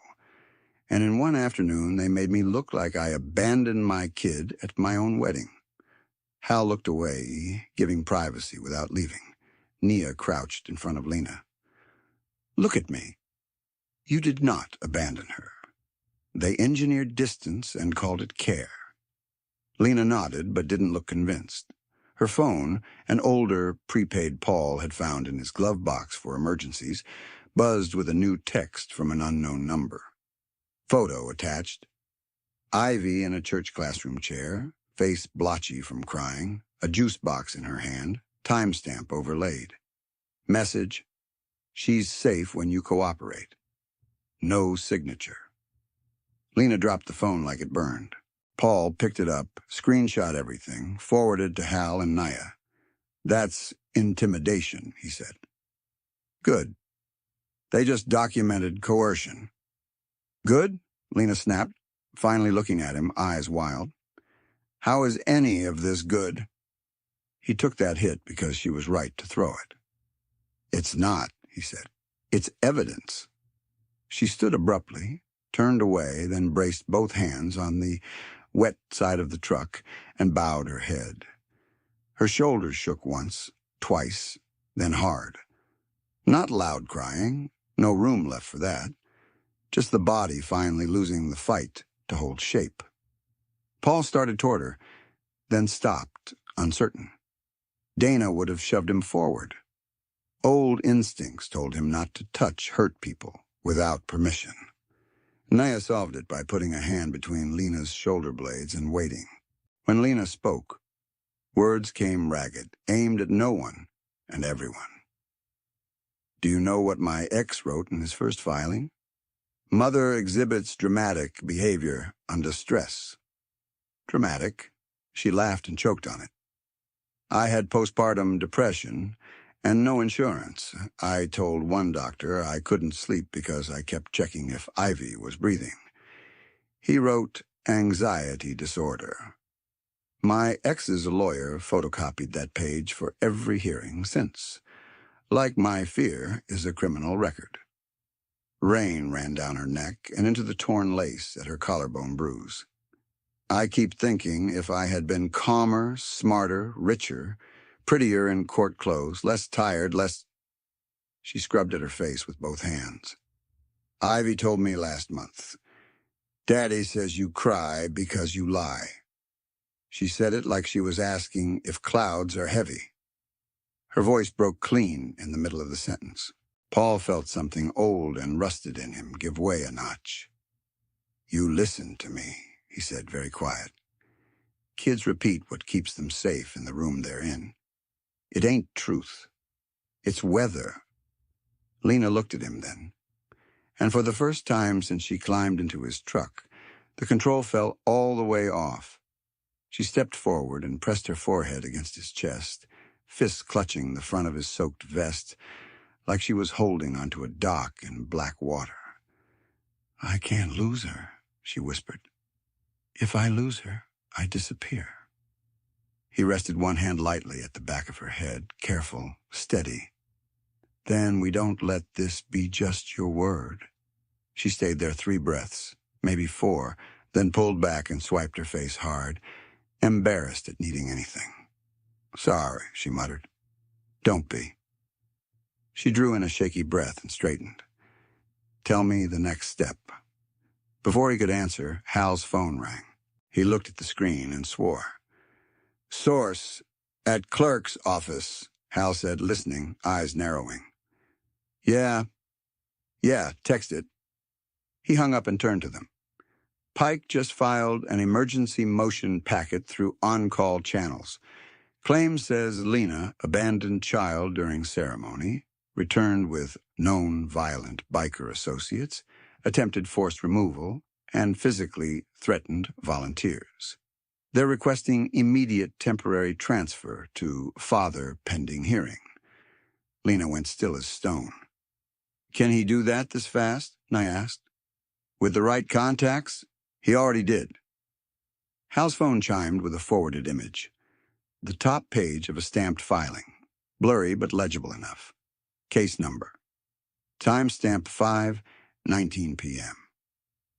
A: And in one afternoon, they made me look like I abandoned my kid at my own wedding. Hal looked away, giving privacy without leaving. Nia crouched in front of Lena. Look at me. You did not abandon her. They engineered distance and called it care. Lena nodded but didn't look convinced. Her phone, an older, prepaid Paul had found in his glove box for emergencies, buzzed with a new text from an unknown number. Photo attached. Ivy in a church classroom chair, face blotchy from crying, a juice box in her hand, timestamp overlaid. Message, she's safe when you cooperate. No signature. Lena dropped the phone like it burned. Paul picked it up, screenshot everything, forwarded to Hal and Nia. That's intimidation, he said. Good. They just documented coercion. Good? Lena snapped, finally looking at him, eyes wild. How is any of this good? He took that hit because she was right to throw it. It's not, he said. It's evidence. She stood abruptly, turned away, then braced both hands on the wet side of the truck and bowed her head. Her shoulders shook once, twice, then hard. Not loud crying, no room left for that. Just the body finally losing the fight to hold shape. Paul started toward her, then stopped, uncertain. Dana would have shoved him forward. Old instincts told him not to touch hurt people without permission. Nia solved it by putting a hand between Lena's shoulder blades and waiting. When Lena spoke, words came ragged, aimed at no one and everyone. Do you know what my ex wrote in his first filing? Mother exhibits dramatic behavior under stress. Dramatic. She laughed and choked on it. I had postpartum depression and no insurance. I told one doctor I couldn't sleep because I kept checking if Ivy was breathing. He wrote anxiety disorder. My ex's lawyer photocopied that page for every hearing since. Like my fear is a criminal record. Rain ran down her neck and into the torn lace at her collarbone bruise. I keep thinking if I had been calmer, smarter, richer, prettier in court clothes, less tired, less... She scrubbed at her face with both hands. Ivy told me last month, Daddy says you cry because you lie. She said it like she was asking if clouds are heavy. Her voice broke clean in the middle of the sentence. Paul felt something old and rusted in him give way a notch. You listened to me, he said, very quiet. Kids repeat what keeps them safe in the room they're in. It ain't truth. It's weather. Lena looked at him then, and for the first time since she climbed into his truck, the control fell all the way off. She stepped forward and pressed her forehead against his chest, fists clutching the front of his soaked vest, like she was holding onto a dock in black water. I can't lose her, she whispered. If I lose her, I disappear. He rested one hand lightly at the back of her head, careful, steady. Then we don't let this be just your word. She stayed there 3 breaths, maybe 4, then pulled back and swiped her face hard, embarrassed at needing anything. Sorry, she muttered. Don't be. She drew in a shaky breath and straightened. Tell me the next step. Before he could answer, Hal's phone rang. He looked at the screen and swore. Source, at clerk's office, Hal said, listening, eyes narrowing. Yeah, text it. He hung up and turned to them. Pike just filed an emergency motion packet through on-call channels. Claim says Lena, abandoned child during ceremony, returned with known violent biker associates, attempted forced removal, and physically threatened volunteers. They're requesting immediate temporary transfer to father pending hearing. Lena went still as stone. Can he do that this fast? I asked. With the right contacts? He already did. Hal's phone chimed with a forwarded image. The top page of a stamped filing. Blurry but legible enough. Case number. Timestamp 5:19 p.m.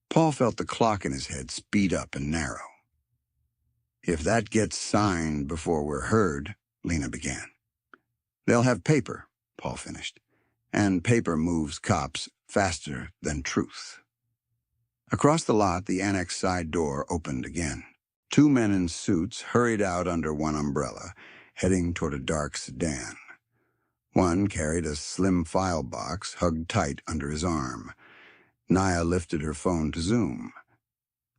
A: Paul felt the clock in his head speed up and narrow. If that gets signed before we're heard, Lena began. They'll have paper, Paul finished, and paper moves cops faster than truth. Across the lot, the annex side door opened again. 2 men in suits hurried out under one umbrella, heading toward a dark sedan. One carried a slim file box hugged tight under his arm. Nia lifted her phone to zoom.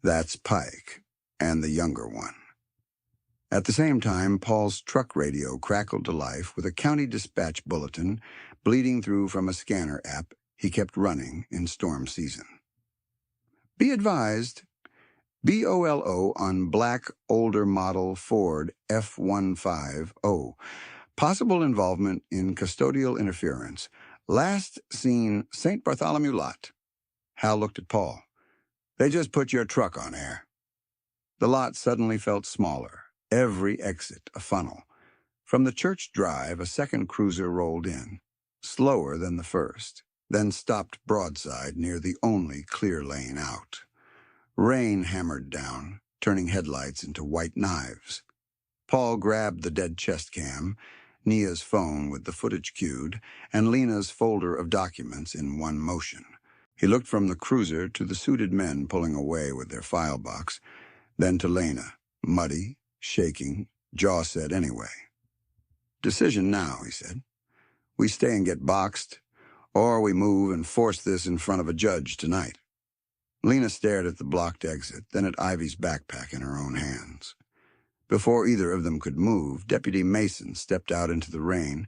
A: That's Pike, and the younger one. At the same time, Paul's truck radio crackled to life with a county dispatch bulletin bleeding through from a scanner app he kept running in storm season. Be advised, BOLO on black older model Ford F150. Possible involvement in custodial interference. Last seen St. Bartholomew lot. Hal looked at Paul. They just put your truck on air. The lot suddenly felt smaller. Every exit a funnel. From the church drive, a second cruiser rolled in, slower than the first, then stopped broadside near the only clear lane out. Rain hammered down, turning headlights into white knives. Paul grabbed the dead chest cam, Nia's phone with the footage queued, and Lena's folder of documents in one motion. He looked from the cruiser to the suited men pulling away with their file box, then to Lena, muddy, shaking, jaw set anyway. Decision now, he said. We stay and get boxed, or we move and force this in front of a judge tonight. Lena stared at the blocked exit, then at Ivy's backpack in her own hands. Before either of them could move, Deputy Mason stepped out into the rain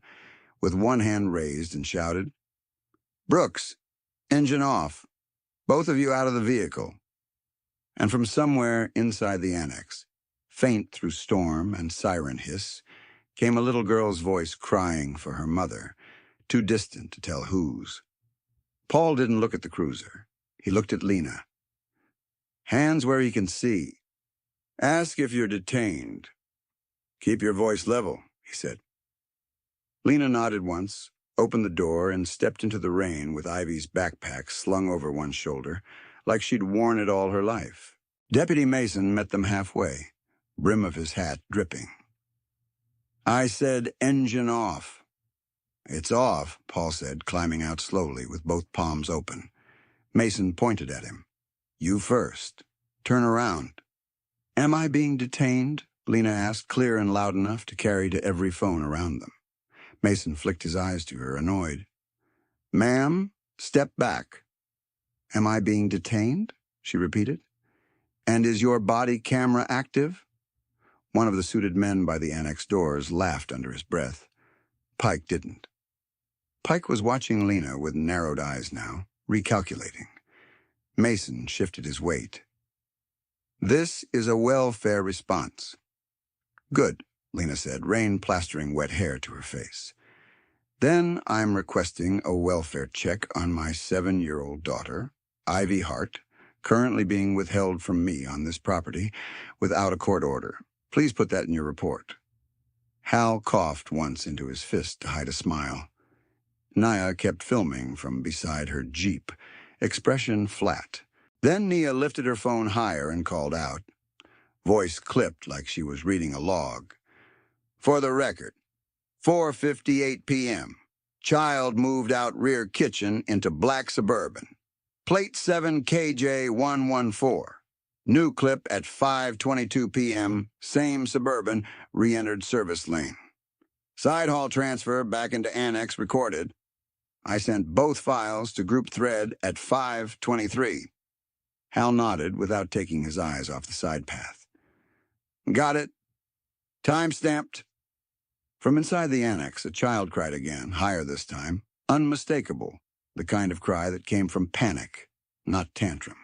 A: with one hand raised and shouted, Brooks, engine off. Both of you out of the vehicle. And from somewhere inside the annex, faint through storm and siren hiss, came a little girl's voice crying for her mother, too distant to tell whose. Paul didn't look at the cruiser. He looked at Lena. Hands where he can see. Ask if you're detained. Keep your voice level, he said. Lena nodded once, opened the door, and stepped into the rain with Ivy's backpack slung over one shoulder, like she'd worn it all her life. Deputy Mason met them halfway, brim of his hat dripping. I said engine off. It's off, Paul said, climbing out slowly with both palms open. Mason pointed at him. You first. Turn around. Am I being detained? Lena asked, clear and loud enough to carry to every phone around them. Mason flicked his eyes to her, annoyed. Ma'am, step back. Am I being detained? She repeated. And is your body camera active? One of the suited men by the annex doors laughed under his breath. Pike didn't. Pike was watching Lena with narrowed eyes now, recalculating. Mason shifted his weight. This is a welfare response. Good, Lena said, rain plastering wet hair to her face. Then I'm requesting a welfare check on my 7-year-old daughter, Ivy Hart, currently being withheld from me on this property without a court order. Please put that in your report." Hal coughed once into his fist to hide a smile. Nia kept filming from beside her Jeep, expression flat. Then Nia lifted her phone higher and called out. Voice clipped like she was reading a log. "For the record, 4:58 p.m. Child moved out rear kitchen into black Suburban. Plate 7 KJ114. New clip at 5:22 p.m. Same Suburban, re-entered service lane. Side haul transfer back into Annex recorded. I sent both files to group thread at 5:23. Hal nodded without taking his eyes off the side path. "Got it. Time-stamped." From inside the Annex, a child cried again, higher this time, unmistakable, the kind of cry that came from panic, not tantrum.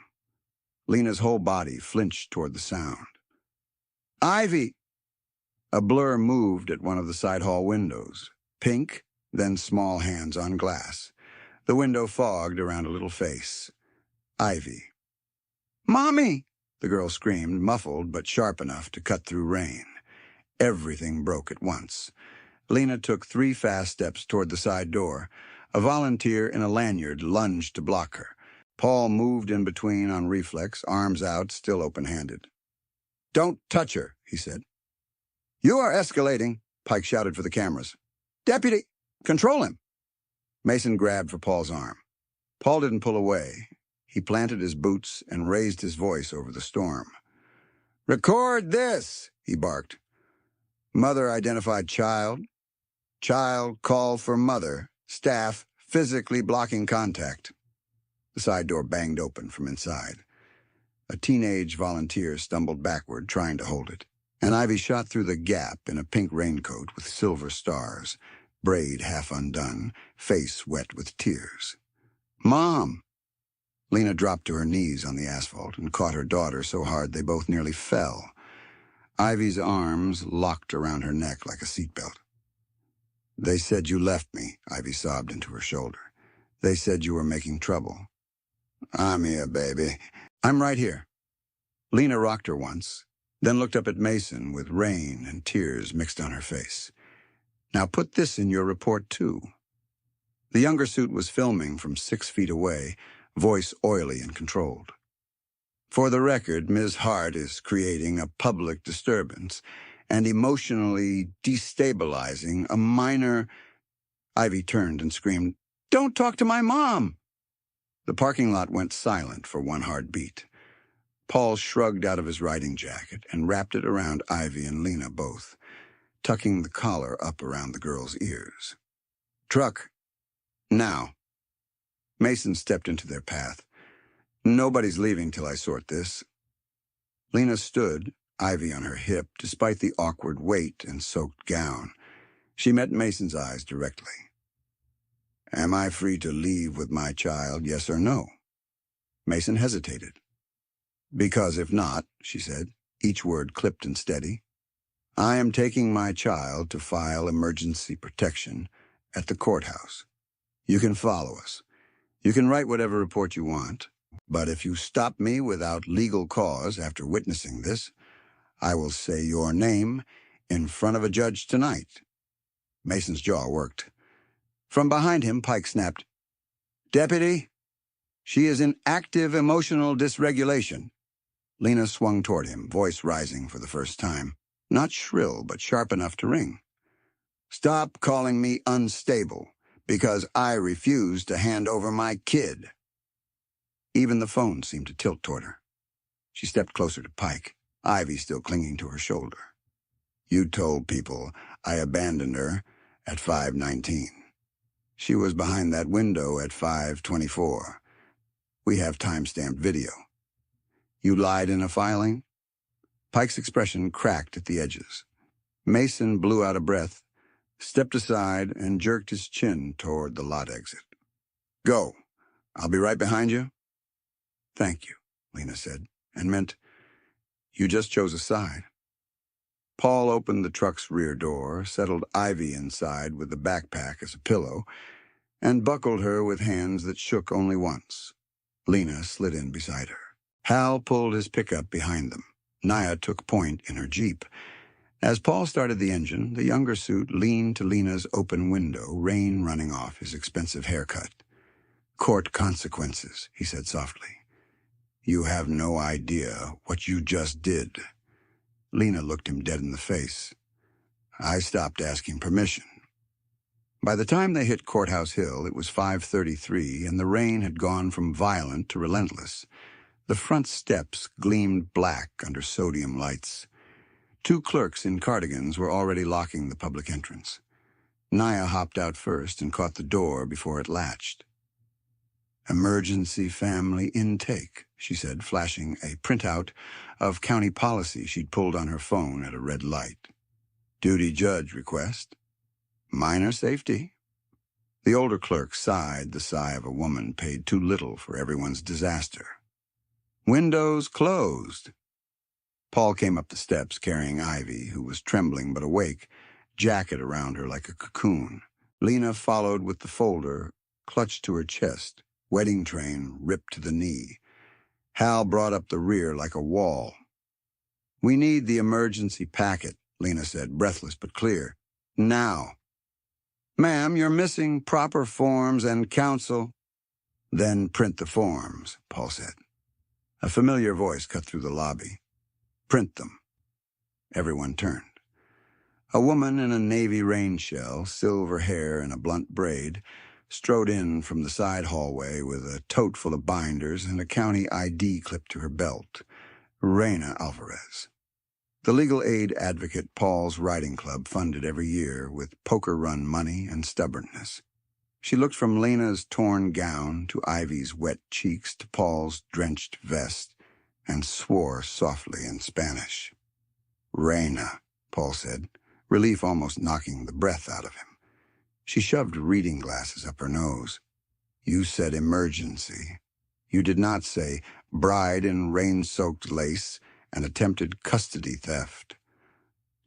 A: Lena's whole body flinched toward the sound. "Ivy!" A blur moved at one of the side hall windows. Pink, then small hands on glass. The window fogged around a little face. Ivy. "Mommy!" the girl screamed, muffled but sharp enough to cut through rain. Everything broke at once. Lena took 3 fast steps toward the side door. A volunteer in a lanyard lunged to block her. Paul moved in between on reflex, arms out, still open-handed. "Don't touch her," he said. "You are escalating," Pike shouted for the cameras. "Deputy, control him." Mason grabbed for Paul's arm. Paul didn't pull away. He planted his boots and raised his voice over the storm. "Record this," he barked. "Mother identified child. Child call for mother. Staff physically blocking contact." The side door banged open from inside. A teenage volunteer stumbled backward, trying to hold it, and Ivy shot through the gap in a pink raincoat with silver stars, braid half undone, face wet with tears. "Mom!" Lena dropped to her knees on the asphalt and caught her daughter so hard they both nearly fell. Ivy's arms locked around her neck like a seatbelt. "They said you left me," Ivy sobbed into her shoulder. "They said you were making trouble." "I'm here, baby." "I'm right here." Lena rocked her once, then looked up at Mason with rain and tears mixed on her face. "Now put this in your report, too." The younger suit was filming from 6 feet away, voice oily and controlled. "For the record, Ms. Hart is creating a public disturbance and emotionally destabilizing a minor—" Ivy turned and screamed, "Don't talk to my mom!" The parking lot went silent for one hard beat. Paul shrugged out of his riding jacket and wrapped it around Ivy and Lena both, tucking the collar up around the girl's ears. "Truck. Now." Mason stepped into their path. "Nobody's leaving till I sort this." Lena stood, Ivy on her hip, despite the awkward weight and soaked gown. She met Mason's eyes directly. "Am I free to leave with my child, yes or no?" Mason hesitated. "Because if not," she said, each word clipped and steady, "I am taking my child to file emergency protection at the courthouse. You can follow us. You can write whatever report you want, but if you stop me without legal cause after witnessing this, I will say your name in front of a judge tonight." Mason's jaw worked. From behind him, Pike snapped, "Deputy, she is in active emotional dysregulation." Lena swung toward him, voice rising for the first time, not shrill but sharp enough to ring. "Stop calling me unstable, because I refuse to hand over my kid." Even the phone seemed to tilt toward her. She stepped closer to Pike, Ivy still clinging to her shoulder. "You told people I abandoned her at 5:19. She was behind that window at 5:24. We have time-stamped video. You lied in a filing?" Pike's expression cracked at the edges. Mason blew out a breath, stepped aside, and jerked his chin toward the lot exit. "Go. I'll be right behind you." "Thank you," Lena said, and meant, "You just chose a side." Paul opened the truck's rear door, settled Ivy inside with the backpack as a pillow, and buckled her with hands that shook only once. Lena slid in beside her. Hal pulled his pickup behind them. Nia took point in her Jeep. As Paul started the engine, the younger suit leaned to Lena's open window, rain running off his expensive haircut. "Court consequences," he said softly. "You have no idea what you just did." Lena looked him dead in the face. "I stopped asking permission." By the time they hit Courthouse Hill, it was 5:33, and the rain had gone from violent to relentless. The front steps gleamed black under sodium lights. 2 clerks in cardigans were already locking the public entrance. Nia hopped out first and caught the door before it latched. "Emergency family intake," she said, flashing a printout of county policy she'd pulled on her phone at a red light. "Duty judge request. Minor safety." The older clerk sighed the sigh of a woman paid too little for everyone's disaster. "Windows closed." Paul came up the steps carrying Ivy, who was trembling but awake, jacket around her like a cocoon. Lena followed with the folder, clutched to her chest, wedding train ripped to the knee. Hal brought up the rear like a wall. "We need the emergency packet," Lena said, breathless but clear. "Now." "Ma'am, you're missing proper forms and counsel." "Then print the forms," Paul said. A familiar voice cut through the lobby. "Print them." Everyone turned. A woman in a navy rain shell, silver hair and a blunt braid, strode in from the side hallway with a tote full of binders and a county ID clipped to her belt. Reyna Alvarez. The legal aid advocate Paul's writing club funded every year with poker-run money and stubbornness. She looked from Lena's torn gown to Ivy's wet cheeks to Paul's drenched vest and swore softly in Spanish. "Reyna," Paul said, relief almost knocking the breath out of him. She shoved reading glasses up her nose. "You said emergency. You did not say bride in rain-soaked lace and attempted custody theft."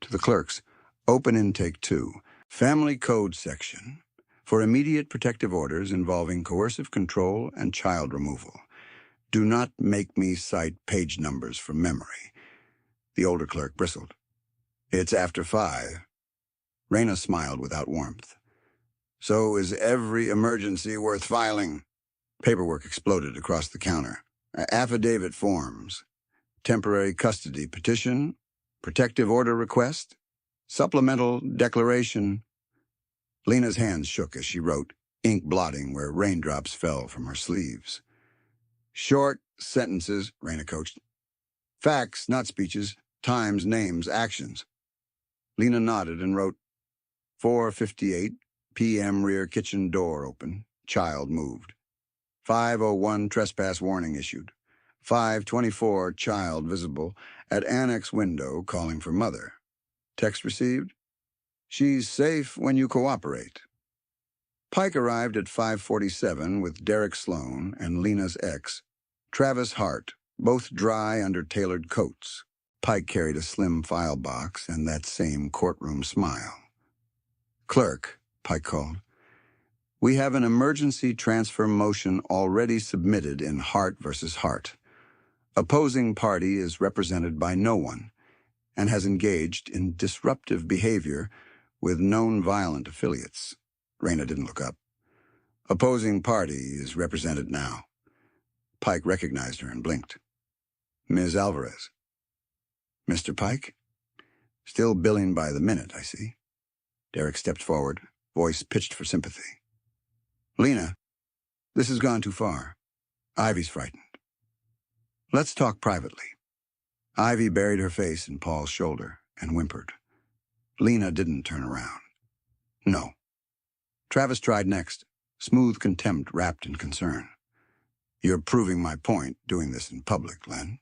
A: To the clerks, "Open intake 2, Family Code section, for immediate protective orders involving coercive control and child removal. Do not make me cite page numbers from memory." The older clerk bristled. "It's after 5. Reyna smiled without warmth. "So is every emergency worth filing?" Paperwork exploded across the counter. "Affidavit forms. Temporary custody petition. Protective order request. Supplemental declaration." Lena's hands shook as she wrote, ink blotting where raindrops fell from her sleeves. "Short sentences," Reyna coached. "Facts, not speeches. Times, names, actions." Lena nodded and wrote, 4:58 p.m. rear kitchen door open. Child moved. 5:01 trespass warning issued. 5:24 child visible at annex window calling for mother. Text received. "She's safe when you cooperate." Pike arrived at 5:47 with Derek Sloan and Lena's ex, Travis Hart, both dry under tailored coats. Pike carried a slim file box and that same courtroom smile. "Clerk," Pike called, "we have an emergency transfer motion already submitted in Hart versus Hart. Opposing party is represented by no one and has engaged in disruptive behavior with known violent affiliates." Reyna didn't look up. "Opposing party is represented now." Pike recognized her and blinked. "Ms. Alvarez." "Mr. Pike? Still billing by the minute, I see." Derek stepped forward, voice pitched for sympathy. "Lena, this has gone too far. Ivy's frightened. Let's talk privately." Ivy buried her face in Paul's shoulder and whimpered. Lena didn't turn around. "No." Travis tried next, smooth contempt wrapped in concern. "You're proving my point doing this in public, Len."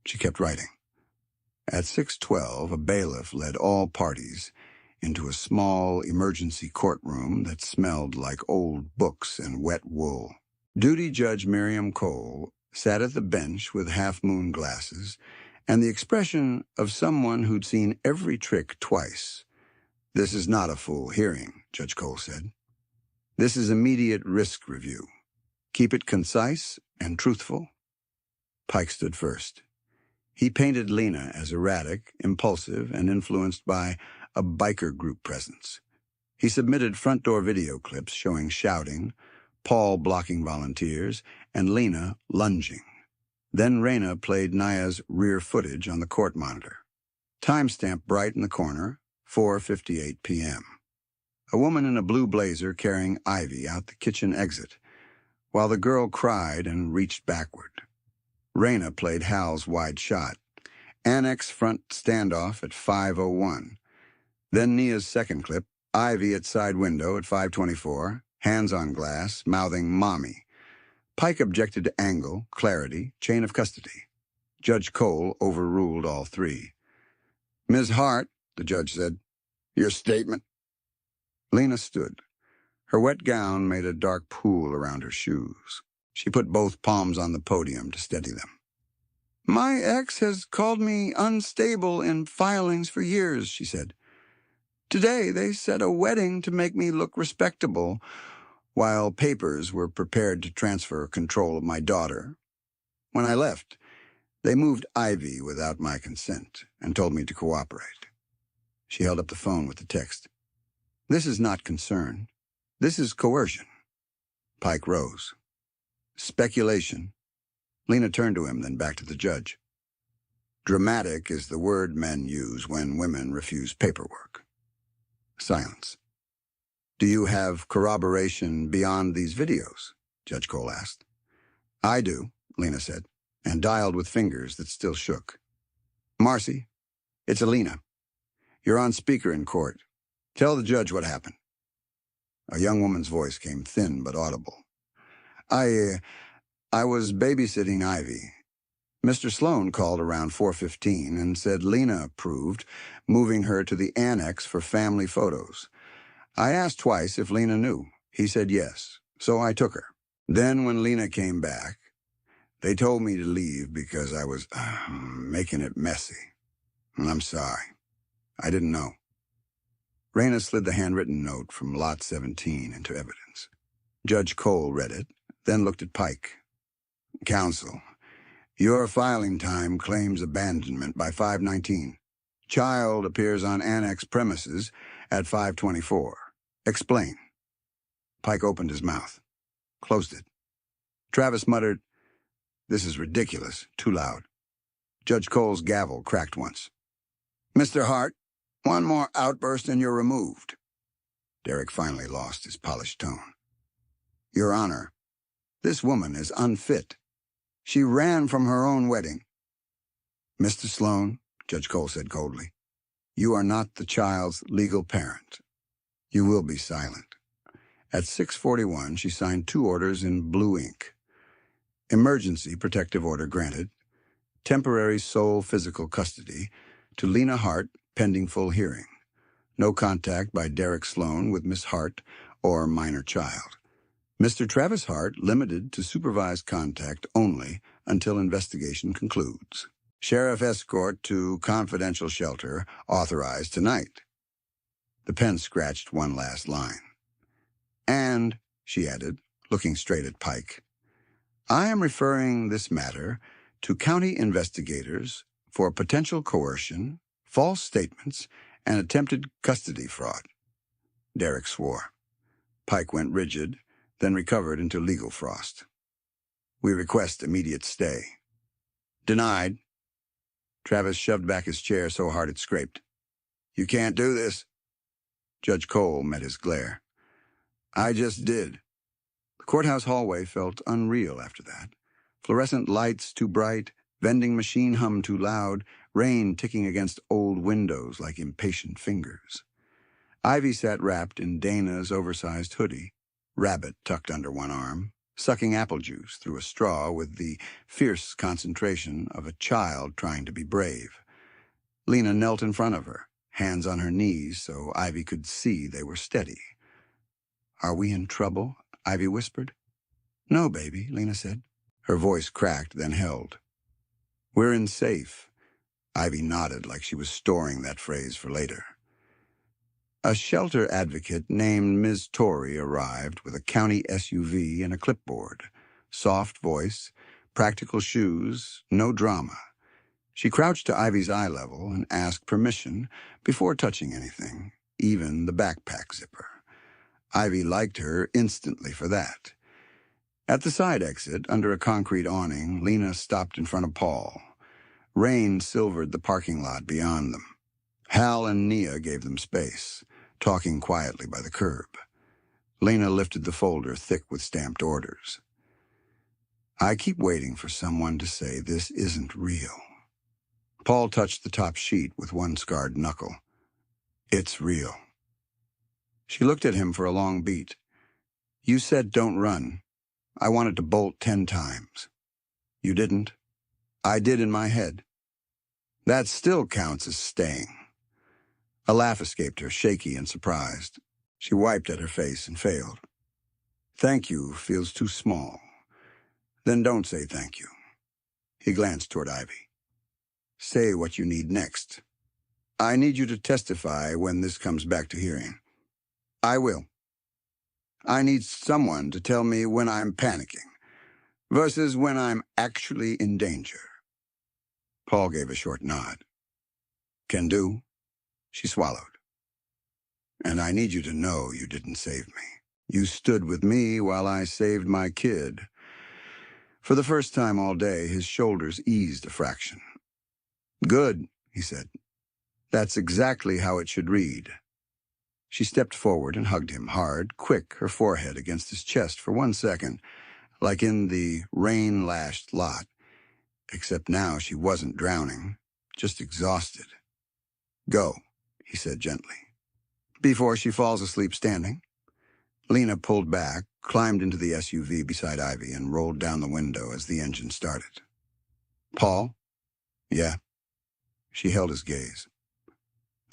A: She kept writing. At 6:12, a bailiff led all parties into a small emergency courtroom that smelled like old books and wet wool. Duty Judge Miriam Cole sat at the bench with half-moon glasses and the expression of someone who'd seen every trick twice. "This is not a full hearing," Judge Cole said. "This is immediate risk review. Keep it concise and truthful. Pike stood first. He painted Lena as erratic, impulsive, and influenced by a biker group presence. He submitted front door video clips showing shouting, Paul blocking volunteers, and Lena lunging. Then Raina played Naya's rear footage on the court monitor. Timestamp bright in the corner, 4:58 p.m. A woman in a blue blazer carrying Ivy out the kitchen exit, while the girl cried and reached backward. Raina played Hal's wide shot. Annex front standoff at 5:01. Then Nia's second clip, Ivy at side window at 5:24, hands on glass, mouthing Mommy. Pike objected to angle, clarity, chain of custody. Judge Cole overruled all three. Ms. Hart, the judge said, your statement. Lena stood. Her wet gown made a dark pool around her shoes. She put both palms on the podium to steady them. My ex has called me unstable in filings for years, she said. Today they set a wedding to make me look respectable, while papers were prepared to transfer control of my daughter. When I left, they moved Ivy without my consent and told me to cooperate. She held up the phone with the text. This is not concern. This is coercion. Pike rose. Speculation. Lena turned to him, then back to the judge. Dramatic is the word men use when women refuse paperwork. Silence. Do you have corroboration beyond these videos? Judge Cole asked. I do, Lena said, and dialed with fingers that still shook. Marcy, it's Alina. You're on speaker in court. Tell the judge what happened. A young woman's voice came thin but audible. I was babysitting Ivy. Mr. Sloan called around 4:15 and said Lena approved moving her to the annex for family photos. I asked twice if Lena knew. He said yes, so I took her. Then when Lena came back, they told me to leave because I was making it messy. And I'm sorry. I didn't know. Raina slid the handwritten note from Lot 17 into evidence. Judge Cole read it, then looked at Pike. Counsel, your filing time claims abandonment by 5:19. Child appears on annex premises at 5:24. Explain. Pike opened his mouth, closed it. Travis muttered, This is ridiculous, too loud. Judge Cole's gavel cracked once. Mr. Hart, one more outburst and you're removed. Derek finally lost his polished tone. Your Honor, this woman is unfit. She ran from her own wedding. Mr. Sloan, Judge Cole said coldly, you are not the child's legal parent. You will be silent. At 6:41, she signed 2 orders in blue ink. Emergency protective order granted. Temporary sole physical custody to Lena Hart pending full hearing. No contact by Derek Sloan with Miss Hart or minor child. Mr. Travis Hart limited to supervised contact only until investigation concludes. Sheriff escort to confidential shelter authorized tonight. The pen scratched one last line. And, she added, looking straight at Pike, I am referring this matter to county investigators for potential coercion, false statements, and attempted custody fraud. Derek swore. Pike went rigid, then recovered into legal frost. We request immediate stay. Denied. Travis shoved back his chair so hard it scraped. You can't do this. Judge Cole met his glare. I just did. The courthouse hallway felt unreal after that. Fluorescent lights too bright, vending machine hum too loud, rain ticking against old windows like impatient fingers. Ivy sat wrapped in Dana's oversized hoodie, rabbit tucked under one arm, sucking apple juice through a straw with the fierce concentration of a child trying to be brave. Lena knelt in front of her, hands on her knees so Ivy could see they were steady. Are we in trouble? Ivy whispered. No, baby, Lena said. Her voice cracked, then held. We're in safe. Ivy nodded like she was storing that phrase for later. A shelter advocate named Ms. Torrey arrived with a county SUV and a clipboard. Soft voice, practical shoes, no drama. She crouched to Ivy's eye level and asked permission before touching anything, even the backpack zipper. Ivy liked her instantly for that. At the side exit, under a concrete awning, Lena stopped in front of Paul. Rain silvered the parking lot beyond them. Hal and Nia gave them space, talking quietly by the curb. Lena lifted the folder thick with stamped orders. I keep waiting for someone to say this isn't real. Paul touched the top sheet with one scarred knuckle. It's real. She looked at him for a long beat. You said don't run. I wanted to bolt 10 times. You didn't. I did in my head. That still counts as staying. A laugh escaped her, shaky and surprised. She wiped at her face and failed. Thank you feels too small. Then don't say thank you. He glanced toward Ivy. Say what you need next. I need you to testify when this comes back to hearing. I will. I need someone to tell me when I'm panicking versus when I'm actually in danger. Paul gave a short nod. Can do. She swallowed. And I need you to know you didn't save me. You stood with me while I saved my kid. For the first time all day, his shoulders eased a fraction. Good, he said. That's exactly how it should read. She stepped forward and hugged him hard, quick, her forehead against his chest for 1 second, like in the rain-lashed lot. Except now she wasn't drowning, just exhausted. Go, he said gently. Before she falls asleep standing. Lena pulled back, climbed into the SUV beside Ivy, and rolled down the window as the engine started. Paul? Yeah. She held his gaze.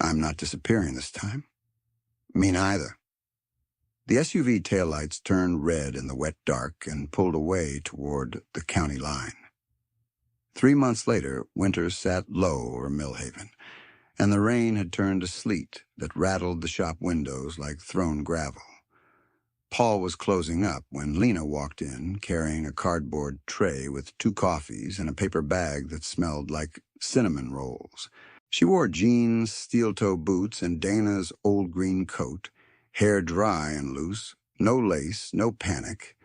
A: I'm not disappearing this time. Me neither. The SUV taillights turned red in the wet dark and pulled away toward the county line. 3 months later, winter sat low over Millhaven, and the rain had turned to sleet that rattled the shop windows like thrown gravel. Paul was closing up when Lena walked in, carrying a cardboard tray with 2 coffees and a paper bag that smelled like cinnamon rolls. She wore jeans, steel-toe boots, and Dana's old green coat, hair dry and loose, no lace, no panic.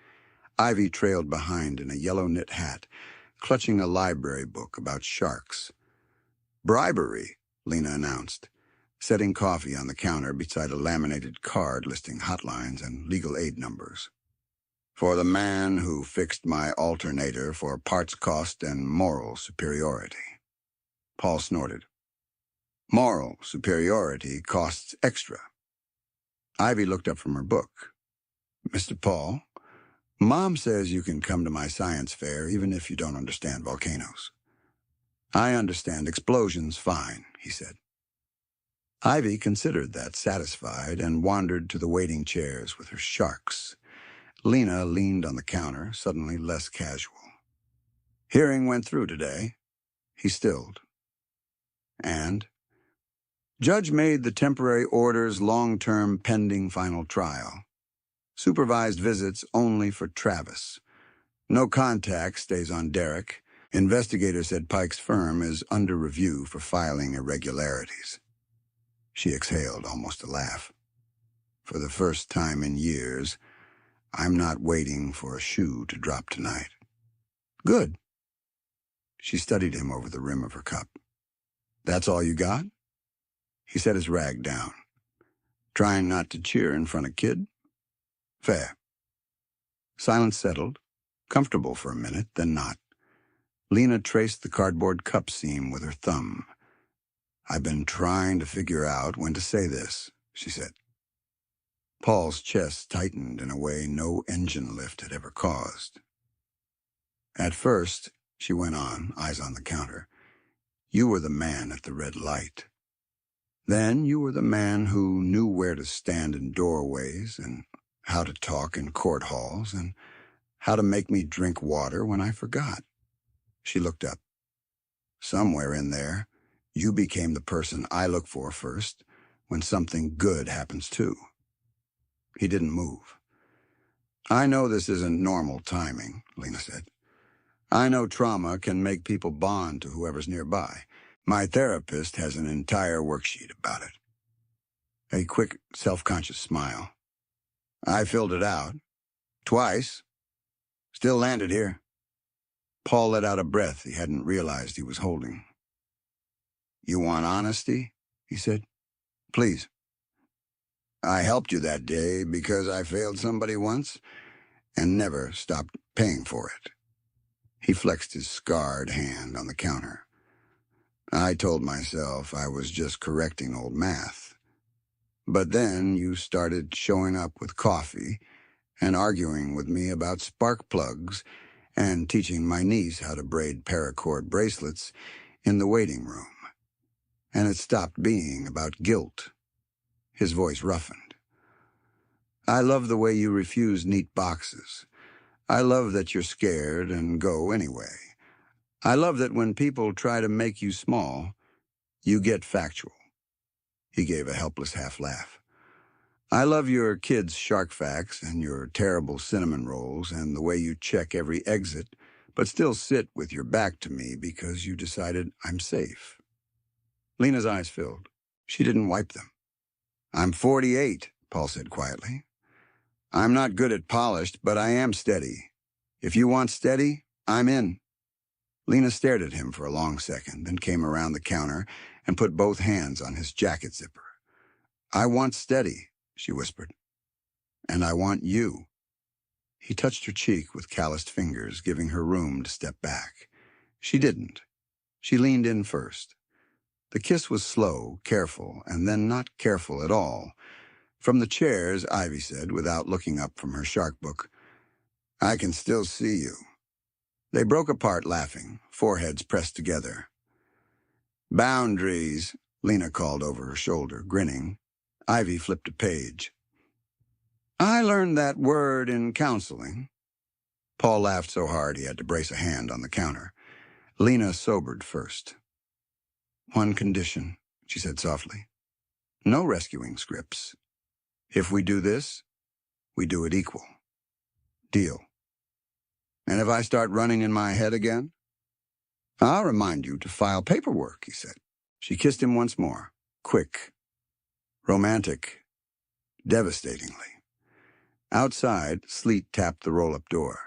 A: Ivy trailed behind in a yellow knit hat, clutching a library book about sharks. Bribery, Lena announced, setting coffee on the counter beside a laminated card listing hotlines and legal aid numbers. For the man who fixed my alternator for parts cost and moral superiority. Paul snorted. Moral superiority costs extra. Ivy looked up from her book. Mr. Paul, Mom says you can come to my science fair even if you don't understand volcanoes. I understand explosions fine, he said. Ivy considered that satisfied and wandered to the waiting chairs with her sharks. Lena leaned on the counter, suddenly less casual. Hearing went through today. He stilled. And? Judge made the temporary orders long-term pending final trial. Supervised visits only for Travis. No contact stays on Derek. Investigator said Pike's firm is under review for filing irregularities. She exhaled, almost a laugh. For the first time in years, I'm not waiting for a shoe to drop tonight. Good. She studied him over the rim of her cup. That's all you got? He set his rag down. Trying not to cheer in front of Kid? Fair. Silence settled, comfortable for a minute, then not. Lena traced the cardboard cup seam with her thumb. I've been trying to figure out when to say this, she said. Paul's chest tightened in a way no engine lift had ever caused. At first, she went on, eyes on the counter, you were the man at the red light. Then you were the man who knew where to stand in doorways and how to talk in court halls and how to make me drink water when I forgot. She looked up. Somewhere in there, you became the person I look for first when something good happens too. He didn't move. I know this isn't normal timing, Lena said. I know trauma can make people bond to whoever's nearby. My therapist has an entire worksheet about it. A quick, self-conscious smile. I filled it out. Twice. Still landed here. Paul let out a breath he hadn't realized he was holding. You want honesty? He said. Please. I helped you that day because I failed somebody once and never stopped paying for it. He flexed his scarred hand on the counter. I told myself I was just correcting old math. But then you started showing up with coffee and arguing with me about spark plugs and teaching my niece how to braid paracord bracelets in the waiting room. And it stopped being about guilt. His voice roughened. I love the way you refuse neat boxes. I love that you're scared and go anyway. I love that when people try to make you small, you get factual. He gave a helpless half laugh. I love your kids' shark facts and your terrible cinnamon rolls and the way you check every exit, but still sit with your back to me because you decided I'm safe. Lena's eyes filled. She didn't wipe them. I'm 48, Paul said quietly. I'm not good at polished, but I am steady. If you want steady, I'm in. Lena stared at him for a long second, then came around the counter and put both hands on his jacket zipper. I want steady, she whispered. And I want you. He touched her cheek with calloused fingers, giving her room to step back. She didn't. She leaned in first. The kiss was slow, careful, and then not careful at all. From the chairs, Ivy said, without looking up from her shark book, I can still see you. They broke apart laughing, foreheads pressed together. Boundaries, Lena called over her shoulder, grinning. Ivy flipped a page. I learned that word in counseling. Paul laughed so hard he had to brace a hand on the counter. Lena sobered first. One condition, she said softly. No rescuing scripts. If we do this, we do it equal. Deal. And if I start running in my head again? I'll remind you to file paperwork, he said. She kissed him once more. Quick. Romantic. Devastatingly. Outside, sleet tapped the roll-up door.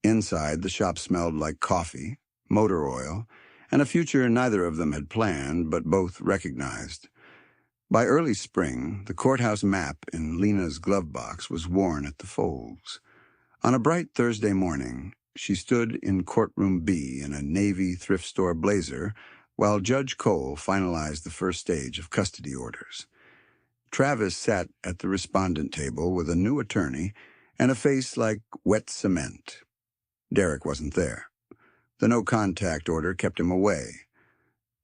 A: Inside, the shop smelled like coffee, motor oil, and a future neither of them had planned, but both recognized. By early spring, the courthouse map in Lena's glove box was worn at the folds. On a bright Thursday morning, she stood in courtroom B in a Navy thrift store blazer while Judge Cole finalized the first stage of custody orders. Travis sat at the respondent table with a new attorney and a face like wet cement. Derek wasn't there. The no-contact order kept him away.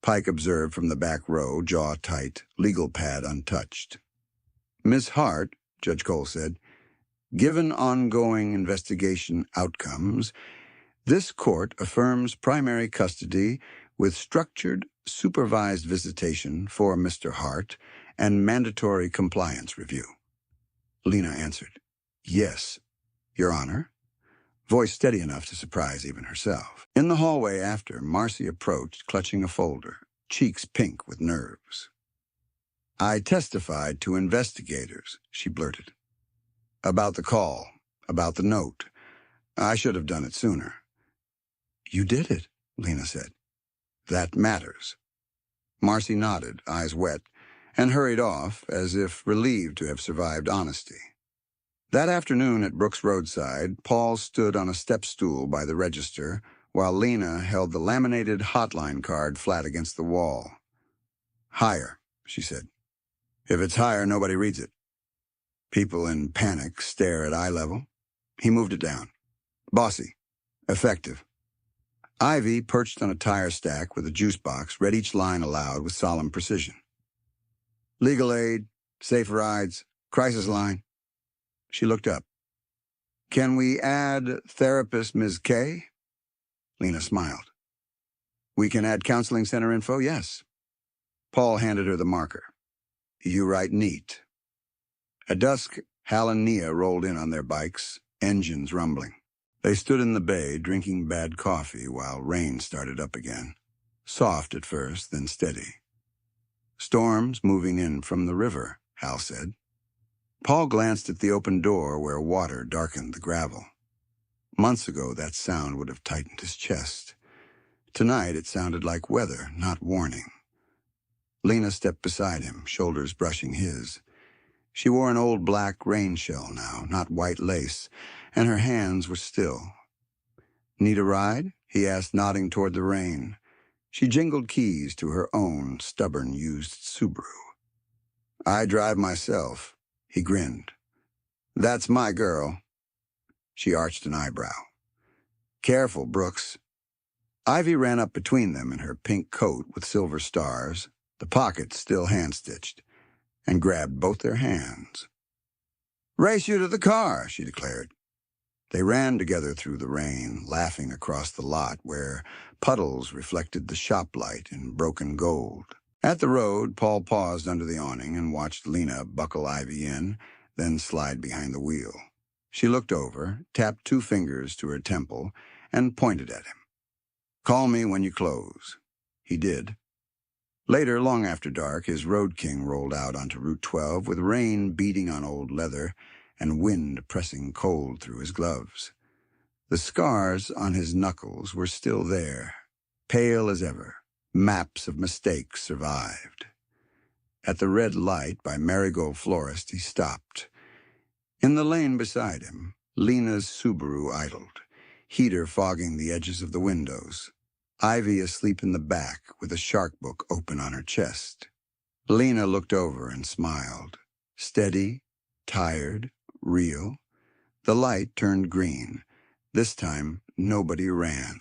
A: Pike observed from the back row, jaw tight, legal pad untouched. Miss Hart, Judge Cole said, given ongoing investigation outcomes, this court affirms primary custody with structured, supervised visitation for Mr. Hart and mandatory compliance review. Lena answered, Yes, Your Honor. Voice steady enough to surprise even herself. In the hallway after, Marcy approached, clutching a folder, cheeks pink with nerves. I testified to investigators, she blurted. About the call, about the note. I should have done it sooner. You did it, Lena said. That matters. Marcy nodded, eyes wet, and hurried off as if relieved to have survived honesty. That afternoon at Brooks Roadside, Paul stood on a step stool by the register while Lena held the laminated hotline card flat against the wall. Higher, she said. If it's higher, nobody reads it. People in panic stare at eye level. He moved it down. Bossy. Effective. Ivy, perched on a tire stack with a juice box, read each line aloud with solemn precision. Legal aid, safe rides, crisis line. She looked up. Can we add therapist Ms. K? Lena smiled. We can add counseling center info, yes. Paul handed her the marker. You write neat. At dusk, Hal and Nia rolled in on their bikes, engines rumbling. They stood in the bay, drinking bad coffee while rain started up again. Soft at first, then steady. Storms moving in from the river, Hal said. Paul glanced at the open door where water darkened the gravel. Months ago, that sound would have tightened his chest. Tonight, it sounded like weather, not warning. Lena stepped beside him, shoulders brushing his. She wore an old black rain shell now, not white lace, and her hands were still. Need a ride? He asked, nodding toward the rain. She jingled keys to her own stubborn used Subaru. I drive myself. He grinned. That's my girl. She arched an eyebrow. Careful, Brooks. Ivy ran up between them in her pink coat with silver stars, the pockets still hand-stitched, and grabbed both their hands. Race you to the car, she declared. They ran together through the rain, laughing across the lot where puddles reflected the shop light in broken gold. At the road, Paul paused under the awning and watched Lena buckle Ivy in, then slide behind the wheel. She looked over, tapped 2 fingers to her temple, and pointed at him. Call me when you close. He did. Later, long after dark, his Road King rolled out onto Route 12 with rain beating on old leather and wind pressing cold through his gloves. The scars on his knuckles were still there, pale as ever. Maps of mistakes survived. At the red light by Marigold Florist, he stopped. In the lane beside him, Lena's Subaru idled, heater fogging the edges of the windows. Ivy asleep in the back with a shark book open on her chest. Lena looked over and smiled. Steady, tired, real. The light turned green. This time, nobody ran.